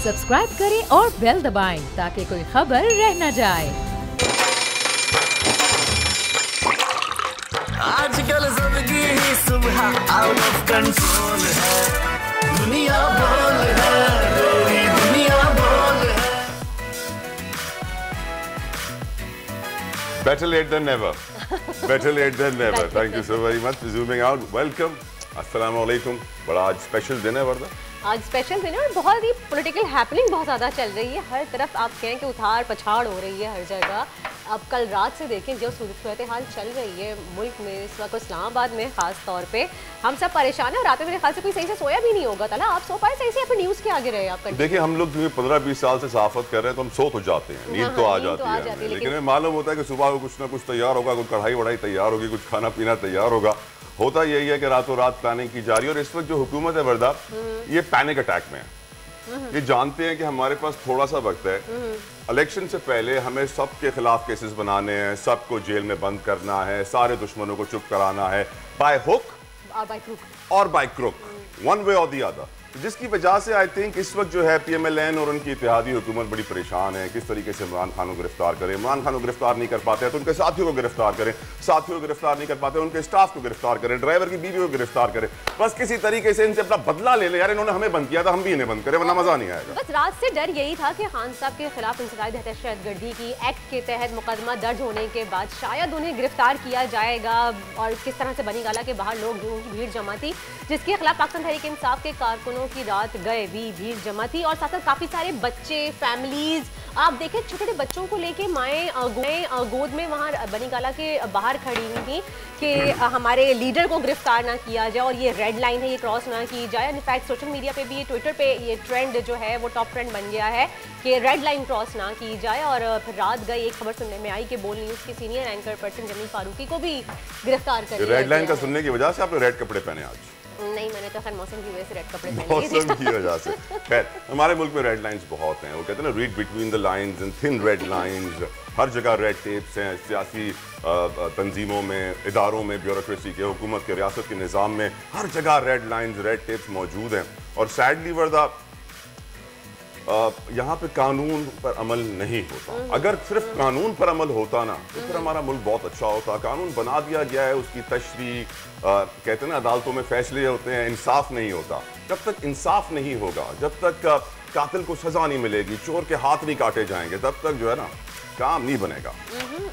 Subscribe करें और bell दबाएं ताकि कोई खबर रह न जाए। आजकल सबकी ही सुबह आउट ऑफ कंट्रोल है, दुनिया बोल है, मेरी दुनिया बोल है। Better late than never. Better late than never. Thank you so very much for zooming out. Welcome. अस्सलाम वालेकुम। बड़ा आज स्पेशल दिन है वर्दा। आज स्पेशल दिन है और बहुत ही पॉलिटिकल हैपनिंग बहुत ज़्यादा चल रही है। हर तरफ आप कहें कि उतार पछाड़ हो रही है हर जगह। अब कल रात से देखें जो सूरत हाल चल रही है मुल्क में इस वक्त, इस्लामाबाद में ख़ास तौर पे हम सब परेशान हैं और रात में मेरे ख्याल से कोई सही से सोया भी नहीं होगा। तला आप सो पाए सही से या फिर न्यूज़ के आगे रहे आप? देखिए हम लोग 15-20 साल से सहाफत कर रहे हैं तो हम सो तो जाते हैं, नींद तो आ जाती है, लेकिन हमें मालूम होता है कि सुबह को कुछ ना कुछ तैयार होगा, कुछ कढ़ाई वढ़ाई तैयार होगी, कुछ खाना पीना तैयार होगा। होता यही है कि रातों रात प्लानिंग की जा रही है और इस वक्त जो हुकूमत है वर्दा ये पैनिक अटैक में है। ये जानते हैं कि हमारे पास थोड़ा सा वक्त है, इलेक्शन से पहले हमें सबके खिलाफ केसेस बनाने हैं, सबको जेल में बंद करना है, सारे दुश्मनों को चुप कराना है, बाय हुक और बाय क्रुक, वन वे और दी अदर। जिसकी वजह से आई थिंक इस वक्त जो है PMLN और उनकी इत्तेहादी हुकूमत बड़ी परेशान है किस तरीके से इमरान खान को गिरफ्तार करें। इमरान खान को गिरफ्तार नहीं कर पाते हैं तो उनके साथियों को गिरफ्तार करें, साथियों को गिरफ्तार नहीं कर पाते उनके स्टाफ को गिरफ्तार करें, ड्राइवर की बीवी को गिरफ्तार करें, बस किसी तरीके से इनसे अपना बदला ले ले। यार इन्होंने हमें बंद किया था, हम भी इन्हें बंद करें वरना मजा नहीं आएगा। बस रात से डर यही था कि खान साहब के खिलाफ इंसदाद दहशतगर्दी की एक्ट के तहत मुकदमा दर्ज होने के बाद शायद उन्हें गिरफ्तार किया जाएगा और किस तरह से बनी गाला के बाहर लोग की भीड़ जमा थी जिसके खिलाफ पाकिस्तान तहरीक इंसाफ के कारकुनों की रात गए भी भीड़ जमा थी और साथ साथ काफी सारे बच्चे फैमिलीज आप देखें छोटे छोटे बच्चों को लेके माएँ गोद में वहाँ बनीगाला के बाहर खड़ी हुई थी कि हमारे लीडर को गिरफ्तार ना किया जाए और ये रेड लाइन है ये क्रॉस ना की जाए। इनफैक्ट सोशल मीडिया पे भी ट्विटर पे ये ट्रेंड जो है वो टॉप ट्रेंड बन गया है कि रेड लाइन क्रॉस ना की जाए। और फिर रात गई एक खबर सुनने में आई कि बोल न्यूज़ के senior anchor person Jameel Farooqui को भी गिरफ्तार कर लिया। रेड लाइन का सुनने की वजह से आपने रेड कपड़े पहने आज? नहीं, मैंने तो खैर मौसम की वजह से रेड कपड़े पहने। मौसम की वजह से खैर हमारे मुल्क में रेड लाइंस बहुत हैं, वो कहते हैं ना read between the lines and thin red lines. हर जगह रेड टेप्स हैं, सियासी तंजीमों में, इदारों में, ब्यूरोक्रेसी के, हुकूमत के, रियासत के निज़ाम में हर जगह रेड लाइंस रेड टेप्स मौजूद हैं। और सैडली वर्दा यहाँ पे कानून पर अमल नहीं होता। अगर सिर्फ कानून पर अमल होता ना तो फिर हमारा मुल्क बहुत अच्छा होता। कानून बना दिया गया है, उसकी तशरीह कहते हैं ना अदालतों में फैसले होते हैं, इंसाफ नहीं होता। जब तक इंसाफ नहीं होगा, जब तक कातिल को सजा नहीं मिलेगी, चोर के हाथ नहीं काटे जाएंगे, तब तक जो है ना काम नहीं बनेगा।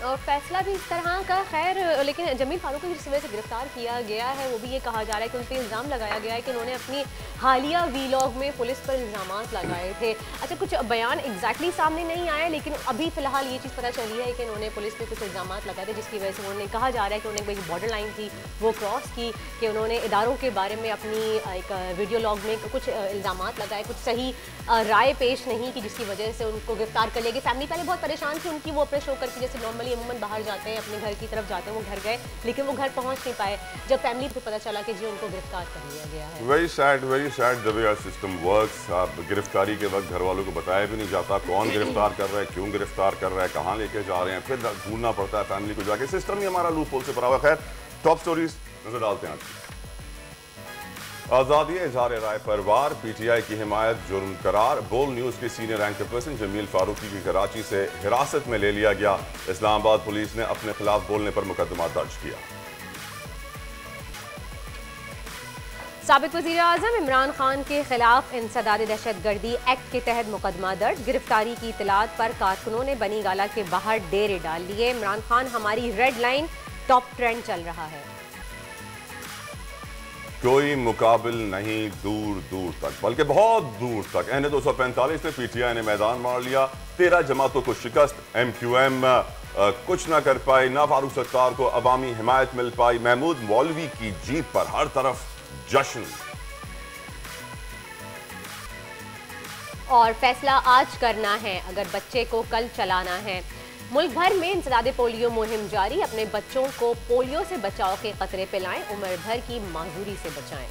और फैसला भी इस तरह का खैर, लेकिन जमील फारूकी को जिस वजह से गिरफ्तार किया गया है वो भी ये कहा जा रहा है कि उन पर इल्ज़ाम लगाया गया है कि उन्होंने अपनी हालिया वीलॉग में पुलिस पर इल्ज़ाम लगाए थे। अच्छा, कुछ बयान एग्जैक्टली सामने नहीं आया लेकिन अभी फिलहाल ये चीज़ पता चली है कि उन्होंने पुलिस पर कुछ इल्ज़ाम लगाए थे जिसकी वजह से उन्होंने कहा जा रहा है कि उन्होंने एक बॉर्डर लाइन थी वो क्रॉस की, कि उन्होंने इदारों के बारे में अपनी एक वीडियो लॉग में कुछ इल्ज़ाम लगाए, कुछ सही राय पेश नहीं की जिसकी वजह से उनको गिरफ्तार कर लिया गया। फैमिली पहले बहुत परेशान थी उनकी, वो अपने शो करके जैसे नॉर्मली अमूमन बाहर जाते हैं अपने घर की तरफ जाते हैं, वो घर गए लेकिन वो घर पहुंच नहीं पाए जब फैमिली को पता चला कि जी उनको गिरफ्तार कर लिया गया है। Very sad the way our system works. गिरफ्तारी के वक्त घर वालों को बताया भी नहीं जाता कौन गिरफ्तार कर रहा है, क्यों गिरफ्तार कर रहा है, कहाँ लेके जा रहे हैं, फिर ढूंढना पड़ता है फैमिली को जाके। सिस्टम ही हमारा लूप होल से भरा हुआ। खैर टॉप स्टोरीज नजर डालते हैं आज। आज़ादी इज़हार राय पर वार, PTI की हिमायत जुर्म करार। बोल न्यूज़ के senior anchor person Jameel Farooqui की कराची से हिरासत में ले लिया गया। इस्लामाबाद पुलिस ने अपने खिलाफ बोलने पर मुकदमा दर्ज किया। साबिक वज़ीर आज़म इमरान खान के खिलाफ इंसदाद दहशतगर्दी एक्ट के तहत मुकदमा दर्ज। गिरफ्तारी की इतलात पर कारकुनों ने बनी गाला के बाहर डेरे डाल लिए। इमरान खान हमारी रेड लाइन टॉप ट्रेंड चल रहा है। कोई मुकाबिल नहीं दूर दूर तक, बल्कि बहुत दूर तक। एन 245 में PTI ने मैदान मार लिया। 13 जमातों को शिकस्त। MQM कुछ ना कर पाई। ना फारूक सत्तार को अवामी हिमायत मिल पाई। महमूद मौलवी की जीत पर हर तरफ जश्न। और फैसला आज करना है अगर बच्चे को कल चलाना है। मुल्क भर में इंसदाद पोलियो मुहिम जारी। अपने बच्चों को पोलियो से बचाव के खतरे पिलाएं, उम्र भर की माजूरी से बचाएं।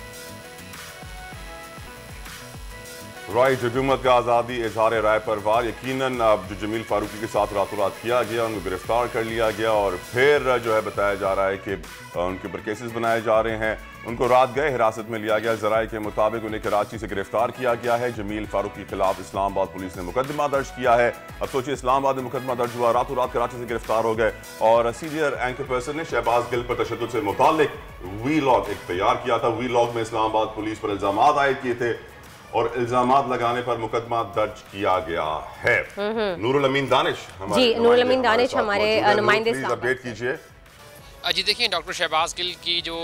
राइट, हुकूमत का आज़ादी इजहार राय पर वार। यकीनन जो जमील फारूकी के साथ रातों रात किया गया, उनको गिरफ्तार कर लिया गया और फिर जो है बताया जा रहा है कि उनके ऊपर केसेस बनाए जा रहे हैं। उनको रात गए हिरासत में लिया गया। ज़राए के मुताबिक उन्हें कराची से गिरफ्तार किया गया है। जमील फारूकी के खिलाफ इस्लामाबाद पुलिस ने मुकदमा दर्ज किया है। अब सोचिए, इस्लामाबाद में मुकदमा दर्ज हुआ, रातों रात कराची से गिरफ्तार हो गए। और सीनियर एंकर पर्सन ने शहबाज गिल पर तशद्दुद से मुताल्लिक वीलॉग एक तैयार किया था। वीलॉग में इस्लामाबाद पुलिस पर इल्जाम आयद किए थे और इल्जामात लगाने पर मुकदमा दर्ज किया गया है। नूरुल अमीन दानिश, जी नूरुल अमीन दानिश हमारे नुमाइंदे, अपडेट कीजिए। जी देखिए, डॉक्टर शहबाज गिल की जो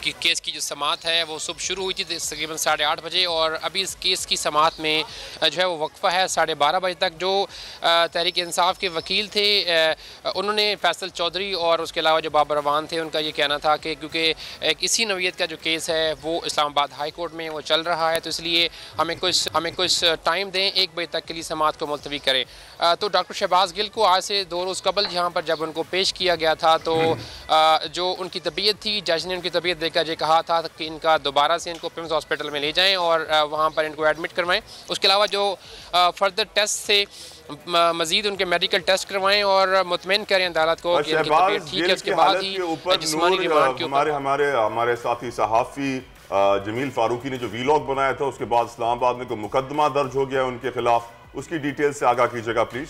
केस की जो समाअत है वो सुबह शुरू हुई थी तकरीबन 8:30 बजे और अभी इस केस की समाअत में जो है वो वक्फा है 12:30 बजे तक। जो तहरीक इंसाफ के वकील थे उन्होंने फैसल चौधरी और उसके अलावा जो बाबर रवान थे, उनका ये कहना था कि क्योंकि एक इसी नौइयत का जो केस है वो इस्लामाबाद हाई कोर्ट में वो चल रहा है, तो इसलिए हमें कुछ टाइम दें, 1 बजे तक के लिए समाअत को मुलतवी करें। तो डॉक्टर शहबाज गिल को आज से 2 रोज़ कबल यहाँ पर जब उनको पेश किया गया था तो जो उनकी तबीयत थी, जज ने उनकी तबीयत देखकर ये कहा था कि इनका दोबारा से इनको पिम्स हॉस्पिटल में ले जाएं और वहाँ पर इनको एडमिट करवाएं। उसके अलावा जो फर्दर टेस्ट से मजीद उनके मेडिकल टेस्ट करवाएं और मुतमईन करें अदालत को कि इनकी तबीयत ठीक है। उसके बाद ही जिस्मानी रिमांड के ऊपर हमारे साथी सहाफ़ी जमील फारूकी ने जो वीलॉग बनाया था, उसके बाद इस्लामाबाद में कोई मुकदमा दर्ज हो गया उनके खिलाफ, उसकी डिटेल से आगाह कीजिएगा प्लीज।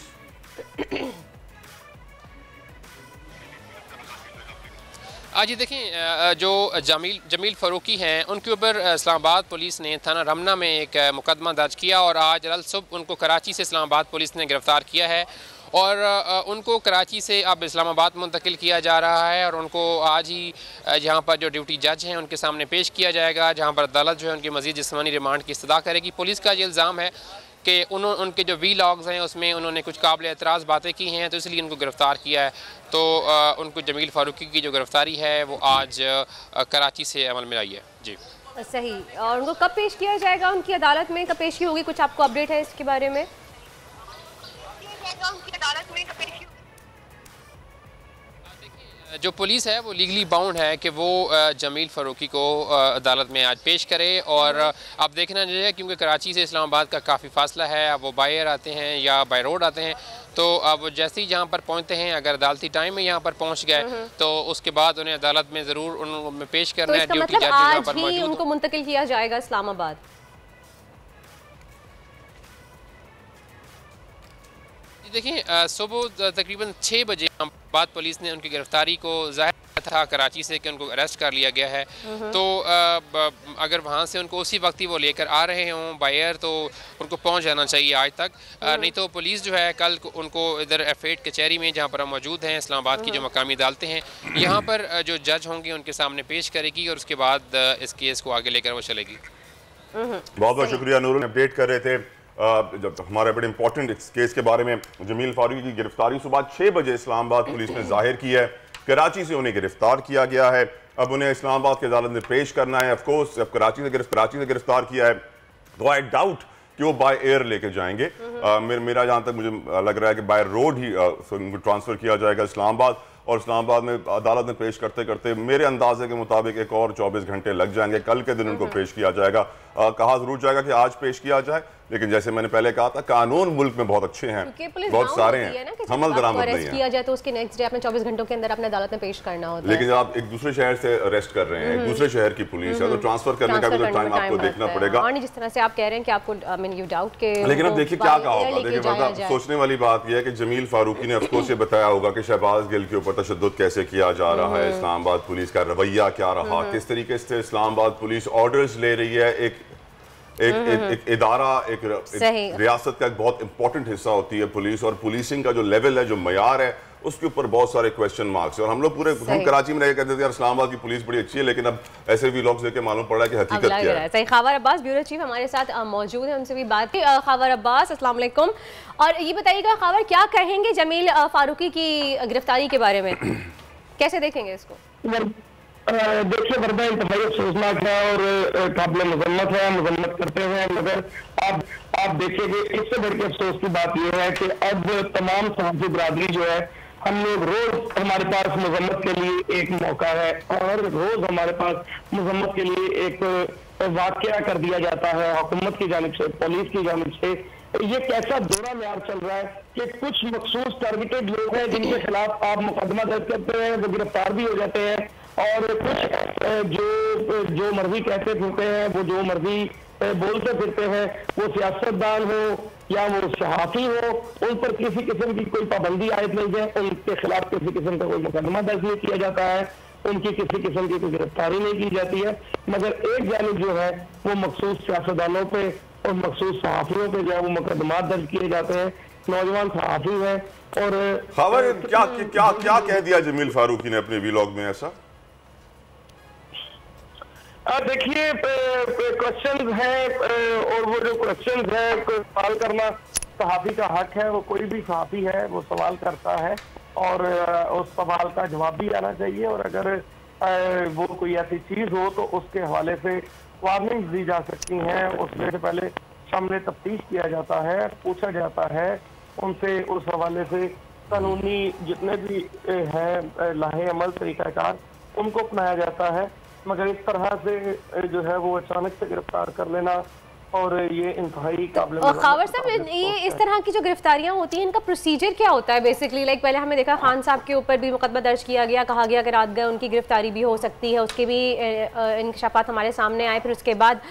जी देखें, जो जमील फ़ारूकी हैं उनके ऊपर इस्लामाबाद पुलिस ने थाना रमना में एक मुकदमा दर्ज किया और आज रल सुबह उनको कराची से इस्लामाबाद पुलिस ने गिरफ़्तार किया है और उनको कराची से अब इस्लामाबाद मुंतकिल किया जा रहा है और उनको आज ही जहाँ पर जो ड्यूटी जज हैं उनके सामने पेश किया जाएगा, जहाँ पर अदालत जो है उनकी मज़ीद जिस्मानी रिमांड की इस्तदा करेगी। पुलिस का ये इल्ज़ाम है कि उनके जो वीलॉग्स हैं उसमें उन्होंने कुछ काबिल एतराज़ बातें की हैं, तो इसलिए उनको गिरफ़्तार किया है। तो उनको जमील फारूकी की जो गिरफ़्तारी है वो आज कराची से अमल में आई है। जी सही। और उनको कब पेश किया जाएगा, उनकी अदालत में कब पेशी होगी, कुछ आपको अपडेट है इसके बारे में? जो पुलिस है वो लीगली बाउंड है कि वो जमील फारूकी को अदालत में आज पेश करे और अब देखना चाहिए क्योंकि कराची से इस्लामाबाद का काफ़ी फासला है। अब वो बाय एयर आते हैं या बाय रोड आते हैं, तो अब जैसे ही यहाँ पर पहुँचते हैं, अगर अदालती टाइम में यहाँ पर पहुँच गए तो उसके बाद उन्हें अदालत में ज़रूर उन्हें पेश करना है। ड्यूटी जज यहाँ पर मौजूद, उनको मुंतकिल किया जाएगा इस्लामाबाद। देखिए, सुबह तकरीबन 6 बजे बाद पुलिस ने उनकी गिरफ्तारी को जाहिर था कराची से कि उनको अरेस्ट कर लिया गया है। तो अगर वहाँ से उनको उसी वक्त ही वो लेकर आ रहे हों बाय एयर तो उनको पहुँच जाना चाहिए आज तक, नहीं तो पुलिस जो है कल उनको इधर F8 कचहरी में जहाँ पर हम मौजूद हैं, इस्लामाबाद की जो मकामी अदालतें हैं, यहाँ पर जो जज होंगे उनके सामने पेश करेगी और उसके बाद इस केस को आगे लेकर वो चलेगी। बहुत बहुत शुक्रिया नूरुल, अपडेट कर रहे थे जब हमारे बड़े इंपॉर्टेंट इस केस के बारे में। जमील फारूकी की गिरफ्तारी सुबह 6 बजे इस्लामाबाद पुलिस ने जाहिर की है। कराची से उन्हें गिरफ्तार किया गया है, अब उन्हें इस्लामाबाद की अदालत में पेश करना है। ऑफ कोर्स अब कराची से गिरफ्तार किया है तो आई डाउट कि वो बाय एयर लेके जाएंगे। मेरा जहाँ तक मुझे लग रहा है कि बाय रोड ही उनको ट्रांसफर किया जाएगा इस्लामाबाद और इस्लामाबाद में अदालत में पेश करते करते मेरे अंदाजे के मुताबिक एक और 24 घंटे लग जाएंगे। कल के दिन उनको पेश किया जाएगा। कहा जरूर जाएगा कि आज पेश किया जाए, लेकिन जैसे मैंने पहले कहा था कानून मुल्क में बहुत अच्छे हैं, बहुत सारे हैं, हमल दरामद नहीं है। किया जाए तो उसके नेक्स्ट डे अपने 24 घंटों के अंदर अपने अदालत में पेश करना होता है। लेकिन जब आप एक दूसरे शहर से अरेस्ट कर रहे हैं, एक दूसरे शहर की पुलिस है, तो ट्रांसफर करने का भी तो टाइम आपको देखना पड़ेगा। और जिस तरह से आप कह रहे हैं कि आपको यू डाउट के, लेकिन अब देखिए क्या कहा होगा। देखिए सोचने वाली बात यह है कि जमील फारूकी ने अफकोर्स ये बताया होगा कि शहबाज गिल के ऊपर तशद्दुद कैसे किया जा रहा है, इस्लामाबाद पुलिस का रवैया क्या रहा, किस तरीके से इस्लामाबाद पुलिस ऑर्डर्स ले रही है। एक इदारा, एक रियासत का एक बहुत इंपॉर्टेंट हिस्सा होती है पुलिस, और पुलिसिंग का जो लेवल है, जो मयार है, उसके ऊपर बहुत सारे क्वेश्चन मार्क्स है। और हम लोग हम कराची में रह कहते थे यार इस्लामाबाद की पुलिस बड़ी अच्छी है, लेकिन अब ऐसे भी लोग देख के मालूम पड़ रहा है कि हकीकत क्या है। सही। खबर अब्बास ब्यूरो चीफ हमारे साथ मौजूद है, उनसे भी बात की। खबर अब्बास, अस्सलाम वालेकुम। और ये बताइएगा खबर, क्या कहेंगे जमील फारूकी की गिरफ्तारी के बारे में, कैसे देखेंगे इसको? देखिए वर्दा इंतहाई अफसोसनाक है और काबिल मजम्मत करते हैं, मगर आप देखिए कि इससे बढ़ के अफसोस की बात यह है कि अब तमाम सहाफ़ी बरादरी जो है, हम लोग रोज हमारे पास मजम्मत के लिए एक मौका है और रोज हमारे पास मजम्मत के लिए एक वाकया कर दिया जाता है हुकूमत की जानिब से, पुलिस की जानिब से। ये कैसा दौरा म्यार चल रहा है कि कुछ मखसूस टारगेटेड लोग हैं जिनके खिलाफ आप मुकदमा दर्ज करते हैं, वो गिरफ्तार भी हो जाते हैं, और कुछ जो मर्जी कहते फिरते हैं, वो जो मर्जी बोलते फिरते हैं, वो सियासतदान हो या वो सहाफ़ी हो, उन पर किसी किस्म की कोई पाबंदी आयद नहीं है, उनके खिलाफ किसी किस्म का कोई मुकदमा दर्ज नहीं किया जाता है, उनकी किसी किस्म की कोई गिरफ्तारी नहीं की जाती है। मगर एक जानिब जो है वो मखसूस सियासतदानों पे और मखसूस सहाफ़ियों पे जो है वो मुकदमा दर्ज किए जाते हैं। नौजवान सहाफ़ी है और खबर क्या क्या क्या कह दिया जमील फारूकी ने अपने वीलॉग में ऐसा? देखिए क्वेश्चंस है, और वो जो क्वेश्चंस है, सवाल करना सहाफ़ी का हक है, वो कोई भी सहाफ़ी है वो सवाल करता है और उस सवाल का जवाब भी आना चाहिए, और अगर वो कोई ऐसी चीज़ हो तो उसके हवाले से वार्निंग दी जा सकती हैं। उसमें से पहले सामने तफ्तीश किया जाता है, पूछा जाता है उनसे, उस हवाले से कानूनी जितने भी हैं लाहे अमल तरीक़ाकार उनको अपनाया जाता है। मगर इस तरह से जो है वो अचानक से गिरफ्तार कर लेना और ये इंतहाई काबिल। और खावर साहब, ये इस तरह की जो गिरफ्तारियां होती हैं, इनका प्रोसीजर क्या होता है बेसिकली? लाइक पहले हमने देखा खान साहब के ऊपर भी मुकदमा दर्ज किया गया, कहा गया कि रात गए उनकी गिरफ्तारी भी हो सकती है, उसके भी इंकशाफात हमारे सामने आए, फिर उसके बाद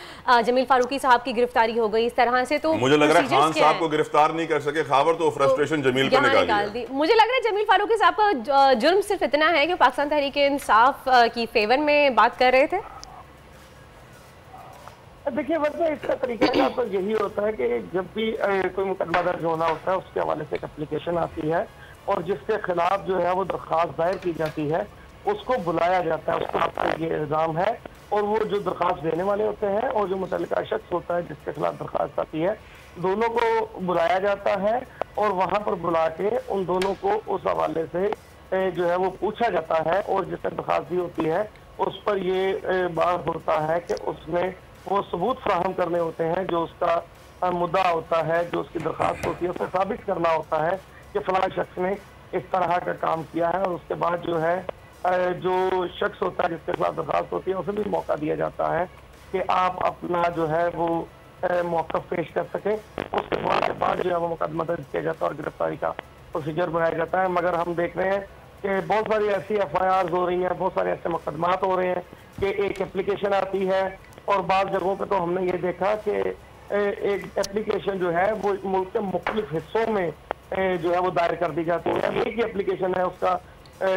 जमील फारूकी साहब की गिरफ्तारी हो गई। इस तरह से तो मुझे लग रहा है खान साहब को गिरफ्तार नहीं कर सके खावर, तो फ्रस्ट्रेशन जमील को निकाल दी। मुझे लग रहा है जमील फारूकी साहब का जुर्म सिर्फ इतना है कि पाकिस्तान तहरीक इंसाफ की फेवर में बात कर रहे थे। देखिए वैसे इसका तरीका तो यही होता है कि जब भी कोई मुकदमा दर्ज होना होता है उसके हवाले से एक एप्लीकेशन आती है और जिसके खिलाफ जो है वो दरख्वास्त दायर की जाती है उसको बुलाया जाता है, उसके ऊपर ये इल्ज़ाम है, और वो जो दरख्वास्त देने वाले होते हैं और जो मुतल्लिका शख्स होता है जिसके खिलाफ दरख्वास्त आती है, दोनों को बुलाया जाता है और वहाँ पर बुला के उन दोनों को उस हवाले से जो है वो पूछा जाता है, और जिसने दरख्वास्त दी होती है उस पर ये बात होता है कि उसने वो सबूत फराहम करने होते हैं, जो उसका मुद्दा होता है, जो उसकी दरख्वास्त होती है, उसे साबित करना होता है कि फलां शख्स ने इस तरह का काम किया है, और उसके बाद जो है जो शख्स होता है जिसके खिलाफ दरख्वास्त होती है उसे भी मौका दिया जाता है कि आप अपना जो है वो मौक़िफ़ पेश कर सकें। उसके बाद जो है वो मुकदमा दर्ज किया जाता है और गिरफ्तारी का प्रोसीजर बनाया जाता है। मगर हम देख रहे हैं कि बहुत सारी ऐसी FIRs हो रही हैं, बहुत सारे ऐसे मुकदमात हो रहे हैं कि एक एप्लीकेशन आती है, और बाद जगहों पे तो हमने ये देखा कि एक एप्लीकेशन जो है वो मुल्क के मुख्तलिफ हिस्सों में जो है वो दायर कर दी जाती है। एक ही एप्लीकेशन है, उसका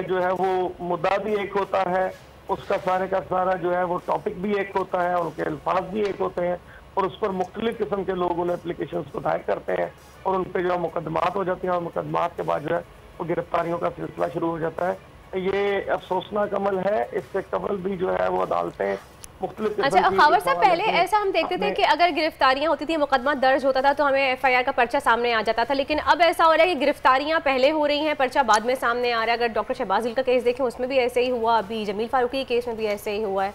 जो है वो मुद्दा भी एक होता है, उसका सारे का सारा जो है वो टॉपिक भी एक होता है, और उनके अल्फाज भी एक होते हैं, और उस पर मुख्तलिफ किस्म के लोग उन एप्लीकेशन को दायर करते हैं और उन पर जो है मुकदमात हो जाती हैं, और मुकदमात के बाद जो है वो गिरफ्तारियों का सिलसिला शुरू हो जाता है। ये अफसोसनाक अमल है। इससे कबल भी जो है वो अदालतें। अच्छा खावर साहब, पहले ऐसा हम देखते थे कि अगर गिरफ्तारियां होती थी, मुकदमा दर्ज होता था तो हमें FIR का पर्चा सामने आ जाता था, लेकिन अब ऐसा हो रहा है कि गिरफ्तारियां पहले हो रही हैं, पर्चा बाद में सामने आ रहा है। अगर डॉक्टर शहबाज गिल का केस देखें उसमें भी ऐसे ही हुआ, अभी जमील फारूकी के केस में भी ऐसे ही हुआ है,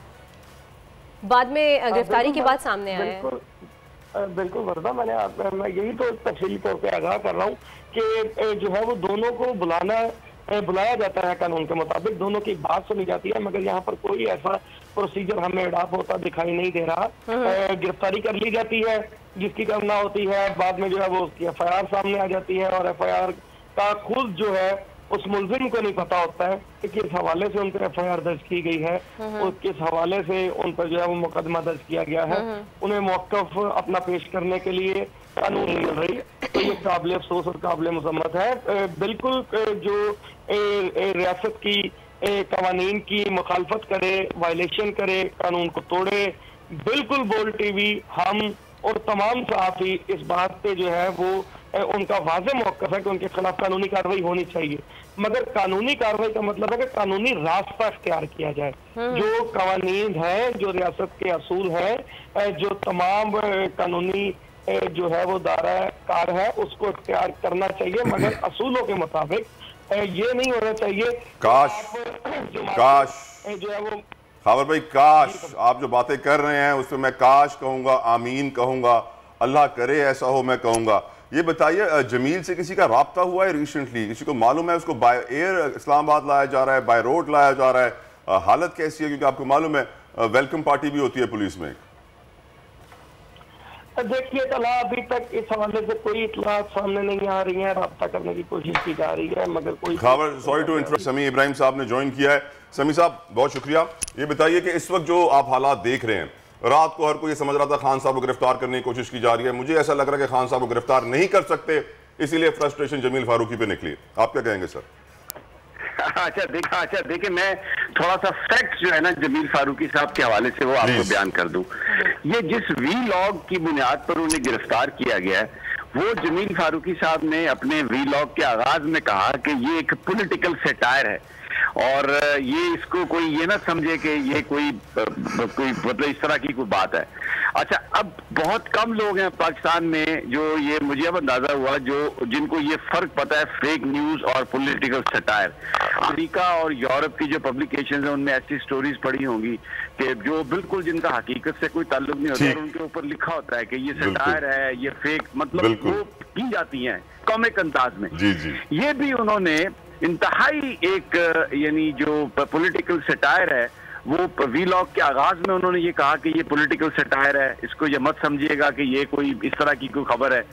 बाद में गिरफ्तारी के बाद सामने आया है। बिल्कुल वर्दा, मैं यही तो तफसीली तौर पर आगाह कर रहा हूँ कि जो है वो दोनों को बुलाया जाता है कानून के मुताबिक, दोनों की बात सुनी जाती है, मगर यहाँ पर कोई ऐसा प्रोसीजर हमें अडॉप्ट होता दिखाई नहीं दे रहा। गिरफ्तारी कर ली जाती है जिसकी करना होती है, बाद में जो है वो उसकी FIR सामने आ जाती है, और FIR का खुद जो है उस मुलजिम को नहीं पता होता है कि किस हवाले से उन पर FIR दर्ज की गई है और किस हवाले से उन पर जो है वो मुकदमा दर्ज किया गया है। उन्हें मौक़िफ़ अपना पेश करने के लिए कानून मिल रही है, तो ये काबिल अफसोस और काबिल मज़म्मत है। बिल्कुल जो रियासत की कवानीन की मुखालफत करे, वायलेशन करे, कानून को तोड़े, बिल्कुल बोल TV हम और तमाम सहाफ़ी इस बात पे जो है वो उनका वाज़ेह मौक़िफ़ है कि उनके खिलाफ कानूनी कार्रवाई होनी चाहिए, मगर कानूनी कार्रवाई का मतलब है कि कानूनी रास्ता इख्तियार किया जाए। जो कवानीन है, जो रियासत के असूल हैं, जो तमाम कानूनी जो है वो दायरा कार है उसको इख्तियार करना चाहिए, मगर असूलों के मुताबिक ये नहीं होना चाहिए। काश जो है वो खावर भाई, काश आप जो बातें कर रहे हैं उसमें मैं काश कहूँगा, आमीन कहूँगा, अल्लाह करे ऐसा हो मैं कहूँगा। ये बताइए जमील से किसी का राब्ता हुआ है रिसेंटली? किसी को मालूम है उसको बाय एयर इस्लामाबाद लाया जा रहा है, बाय रोड लाया जा रहा है? हालत कैसी है? क्योंकि आपको मालूम है वेलकम पार्टी भी होती है पुलिस में। देखिए तला अभी तक इस हवाले से कोई इतला सामने नहीं आ रही है, राब्ता करने की कोशिश की जा रही है मगर कोई खबर। सॉरी टू इंटरप्ट, समी इब्राहिम साहब ने ज्वाइन किया है। समी साहब बहुत शुक्रिया। ये बताइए कि इस वक्त जो आप हालात देख रहे हैं, रात को हर कोई ये समझ रहा था खान साहब को गिरफ्तार करने की कोशिश की जा रही है, मुझे ऐसा लग रहा है कि खान साहब को गिरफ्तार नहीं कर सकते, इसीलिए फ्रस्ट्रेशन जमील फारूकी पे निकली। आप क्या कहेंगे सर? अच्छा देखिए मैं थोड़ा सा फैक्ट जो है ना जमील फारूकी साहब के हवाले से वो आपको बयान कर दूं। ये जिस वीलॉग की बुनियाद पर उन्हें गिरफ्तार किया गया है, वो जमील फारूकी साहब ने अपने वीलॉग के आगाज में कहा कि ये एक पॉलिटिकल सेटायर है और ये इसको कोई ये ना समझे कि ये कोई मतलब इस तरह की कोई बात है। अच्छा, अब बहुत कम लोग हैं पाकिस्तान में जो ये मुझे अब अंदाजा हुआ जो जिनको ये फर्क पता है फेक न्यूज और पॉलिटिकल सटायर। अमेरिका और यूरोप की जो पब्लिकेशंस हैं उनमें ऐसी स्टोरीज पड़ी होंगी कि जो बिल्कुल जिनका हकीकत से कोई ताल्लुक नहीं होता और उनके ऊपर लिखा होता है कि ये सटायर है, ये फेक, मतलब वो की जाती हैं कॉमिक अंदाज में। ये भी उन्होंने इंतहाई एक यानी जो पॉलिटिकल सटायर है वो वीलॉग के आगाज में उन्होंने ये कहा कि ये पॉलिटिकल सटायर है, इसको ये मत समझिएगा कि ये कोई इस तरह की कोई खबर है।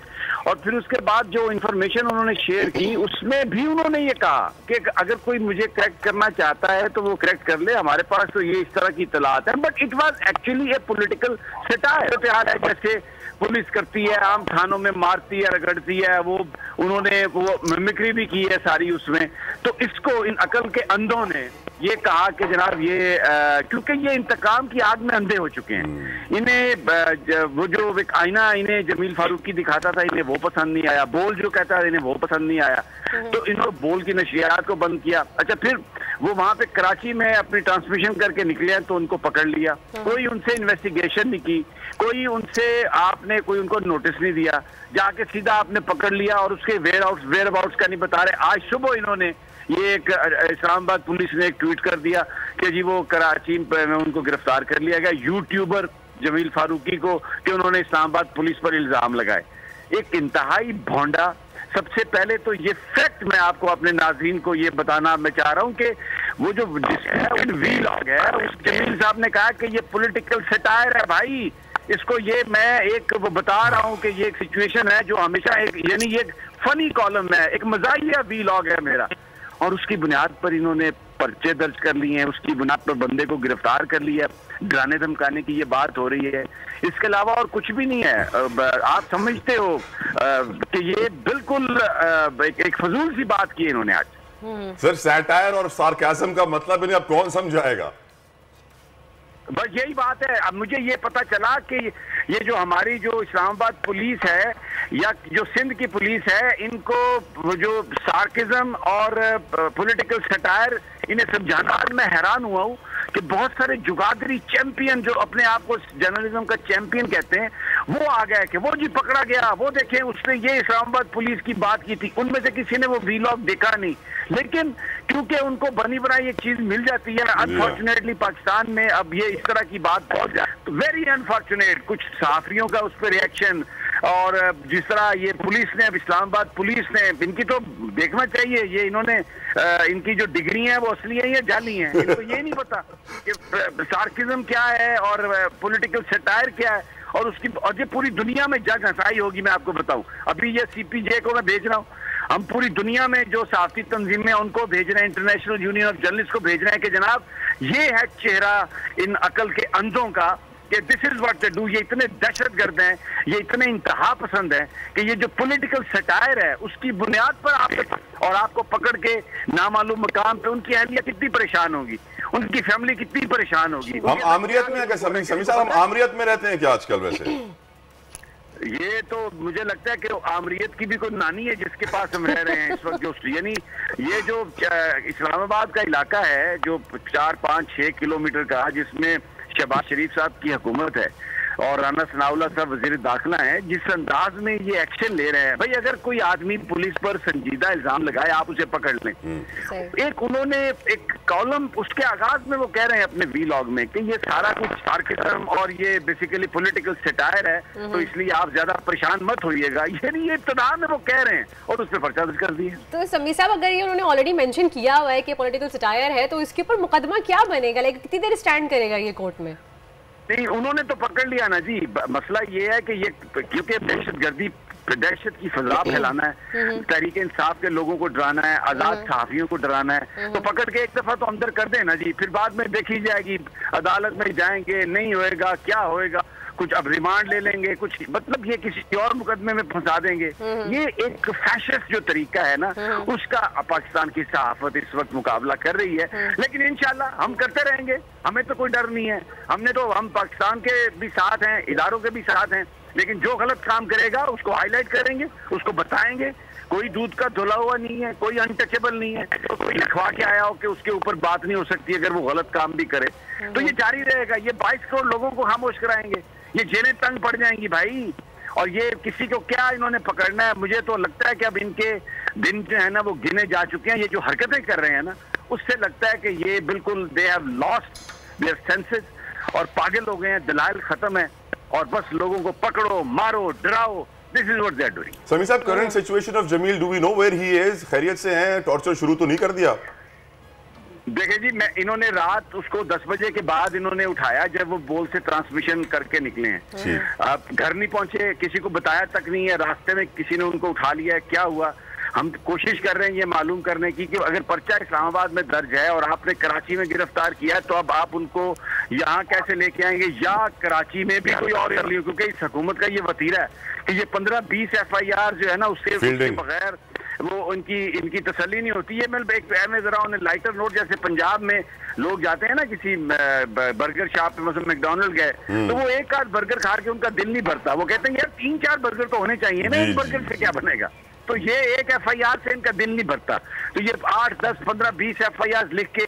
और फिर उसके बाद जो इंफॉर्मेशन उन्होंने शेयर की उसमें भी उन्होंने ये कहा कि अगर कोई मुझे करेक्ट करना चाहता है तो वो करेक्ट कर ले, हमारे पास तो ये इस तरह की इत्तलात है, but it was actually A political satire. जैसे पुलिस करती है, आम थानों में मारती है, रगड़ती है, वो उन्होंने वो मिमिक्री भी की है सारी उसमें। तो इसको इन अकल के अंधों ने ये कहा कि जनाब ये क्योंकि ये इंतकाम की आग में अंधे हो चुके हैं, इन्हें वो जो एक आईना इन्हें जमील फारूकी दिखाता था इन्हें वो पसंद नहीं आया, बोल जो कहता है इन्हें वो पसंद नहीं आया, तो इन्होंने बोल की नशरियात को बंद किया। अच्छा, फिर वो वहां पे कराची में अपनी ट्रांसमिशन करके निकले तो उनको पकड़ लिया, कोई उनसे इन्वेस्टिगेशन नहीं की, कोई उनसे आपने कोई उनको नोटिस नहीं दिया, जाके सीधा आपने पकड़ लिया और उसके वेयर अबाउट्स का नहीं बता रहे। आज सुबह इन्होंने ये एक इस्लामाबाद पुलिस ने एक ट्वीट कर दिया कि जी वो कराची में उनको गिरफ्तार कर लिया गया, यूट्यूबर जमील फारूकी को, कि उन्होंने इस्लामाबाद पुलिस पर इल्जाम लगाए। एक इंतहाई भोंडा। सबसे पहले तो ये फैक्ट मैं आपको अपने नाज़रीन को ये बताना मैं चाह रहा हूँ कि वो जो वीलॉग है उस जमील साहब ने कहा कि ये पॉलिटिकल सटायर है भाई, इसको ये मैं एक वो बता रहा हूँ कि ये एक सिचुएशन है जो हमेशा एक यानी ये फनी कॉलम है, एक मजाहिया वीलॉग है मेरा, और उसकी बुनियाद पर इन्होंने पर्चे दर्ज कर लिए हैं, उसकी बुनियाद पर बंदे को गिरफ्तार कर लिया, डराने धमकाने की ये बात हो रही है, इसके अलावा और कुछ भी नहीं है। आप समझते हो कि ये बिल्कुल एक फजूल सी बात की इन्होंने आज। सर सैटायर और सार्काज़म का मतलब इन्हें अब कौन समझाएगा? बस यही बात है। अब मुझे ये पता चला कि ये जो हमारी जो इस्लामाबाद पुलिस है या जो सिंध की पुलिस है, इनको जो सार्किज्म और पॉलिटिकल सटायर इन्हें समझाना, मैं हैरान हुआ हूँ कि बहुत सारे जुगादरी चैंपियन जो अपने आप को जर्नलिज्म का चैंपियन कहते हैं वो आ गए कि वो जी पकड़ा गया, वो देखें उसने ये इस्लामाबाद पुलिस की बात की थी। उनमें से किसी ने वो वीलॉग देखा नहीं, लेकिन क्योंकि उनको बनी बनाई ये चीज मिल जाती है अनफॉर्चुनेटली पाकिस्तान में अब ये इस तरह की बात बहुत वेरी अनफॉर्चुनेट। कुछ सहाफियों का उस पर रिएक्शन, और जिस तरह ये पुलिस ने अब इस्लामाबाद पुलिस ने, इनकी तो देखना चाहिए ये इन्होंने इनकी जो डिग्री है वो असली है या जाली है, इनको ये नहीं पता कि सार्किज्म क्या है और पॉलिटिकल सटायर क्या है, और उसकी और ये पूरी दुनिया में जग हंसाई होगी। मैं आपको बताऊं, अभी ये CPJ को मैं भेज रहा हूँ, हम पूरी दुनिया में जो साफी तंजीमें उनको भेज रहे हैं, इंटरनेशनल यूनियन ऑफ जर्नलिस्ट को भेज रहे हैं कि जनाब ये है चेहरा इन अकल के अंधों का कि this is what they do. ये इतने दहशतगर्द हैं, ये इतने इंतहा पसंद हैं कि ये जो पॉलिटिकल सटायर है उसकी बुनियाद पर आपको पकड़ के नामालूम मकाम पे उनकी अहलियत कितनी परेशान होगी, उनकी फैमिली कितनी परेशान होगी। हम आमरियत में क्या समी साहब, हम आमरियत में रहते हैं क्या आजकल? वैसे ये तो मुझे लगता है कि आमरियत की भी कोई नानी है जिसके पास हम रह रहे हैं इस वक्त। जो यानी ये जो इस्लामाबाद का इलाका है जो 4-5-6 किलोमीटर का, जिसमें शहबाज शरीफ साहब की हुकूमत है और राना सनाउल्लाह साहब वजीर दाखिला है, जिस अंदाज में ये एक्शन ले रहे हैं, भाई अगर कोई आदमी पुलिस पर संजीदा इल्जाम लगाए आप उसे पकड़ लें। एक उन्होंने एक कॉलम उसके आगाज में वो कह रहे हैं अपने वीलॉग में कि ये सारा कुछ सार्किज्म और ये बेसिकली पॉलिटिकल सटायर है, तो इसलिए आप ज्यादा परेशान मत होइएगा, यानी ये इब्तिदा में वो कह रहे हैं और उस पर पर्चा दर्ज कर दिया। तो समी साहब अगर ये उन्होंने ऑलरेडी मेंशन किया हुआ है कि पॉलिटिकल सटायर है तो इसके ऊपर मुकदमा क्या बनेगा, लाइक कितनी देर स्टैंड करेगा ये कोर्ट में? नहीं, उन्होंने तो पकड़ लिया ना जी। मसला ये है कि ये क्योंकि दहशतगर्दी, दहशत की फजा फैलाना है, तहरीक इंसाफ के लोगों को डराना है, आजाद सहाफियों को डराना है, तो पकड़ के एक दफा तो अंदर कर देना जी, फिर बाद में देखी जाएगी, अदालत में जाएंगे, नहीं होएगा, क्या होएगा, कुछ अब रिमांड ले लेंगे, कुछ मतलब ये किसी और मुकदमे में फंसा देंगे। ये एक फैशिस्ट जो तरीका है ना, उसका पाकिस्तान की सहाफत इस वक्त मुकाबला कर रही है। लेकिन इंशाल्लाह हम करते रहेंगे, हमें तो कोई डर नहीं है। हम पाकिस्तान के भी साथ हैं, इदारों के भी साथ हैं, लेकिन जो गलत काम करेगा उसको हाईलाइट करेंगे, उसको बताएंगे। कोई दूध का धुला हुआ नहीं है, कोई अनटचेबल नहीं है, तो कोई लिखवा के आया हो कि उसके ऊपर बात नहीं हो सकती अगर वो गलत काम भी करे। तो ये जारी रहेगा। ये 22 करोड़ लोगों को खामोश कराएंगे, ये जेलें तंग पड़ जाएंगी भाई। और ये किसी को क्या इन्होंने पकड़ना है? मुझे तो लगता है कि अब इनके दिन जो है ना वो गिने जा चुके हैं। ये जो हरकतें कर रहे हैं ना, उससे लगता है कि ये बिल्कुल they have lost their senses और पागल हो गए हैं, दलाइल खत्म है और बस लोगों को पकड़ो, मारो, डराओ। This is what they are doing. Sami साहब, current situation of Jameel, do we know where he is? खैरियत से हैं? टॉर्चर शुरू तो नहीं कर दिया? देखिए जी, इन्होंने रात उसको 10 बजे के बाद इन्होंने उठाया जब वो बोल से ट्रांसमिशन करके निकले हैं। आप घर नहीं पहुंचे, किसी को बताया तक नहीं है, रास्ते में किसी ने उनको उठा लिया है, क्या हुआ? हम कोशिश कर रहे हैं ये मालूम करने की कि अगर पर्चा इस्लामाबाद में दर्ज है और आपने कराची में गिरफ्तार किया तो अब आप उनको यहाँ कैसे लेके आएंगे, या कराची में भी कोई और कर लियो, क्योंकि इस हुकूमत का ये वतीरा है कि ये 15-20 FIR जो है ना उससे बगैर वो इनकी तसल्ली नहीं होती है। मैं जरा उन्हें लाइटर नोट, जैसे पंजाब में लोग जाते हैं ना किसी बर्गर शॉप पे, मतलब मैकडॉनल्ड गए, तो वो एक आध बर्गर खा के उनका दिल नहीं भरता, वो कहते हैं यार 3-4 बर्गर तो होने चाहिए ना, एक बर्गर से क्या बनेगा? तो ये एक FIR से इनका दिल नहीं भरता। तो ये 8, 10, 15, 20 FIR लिख के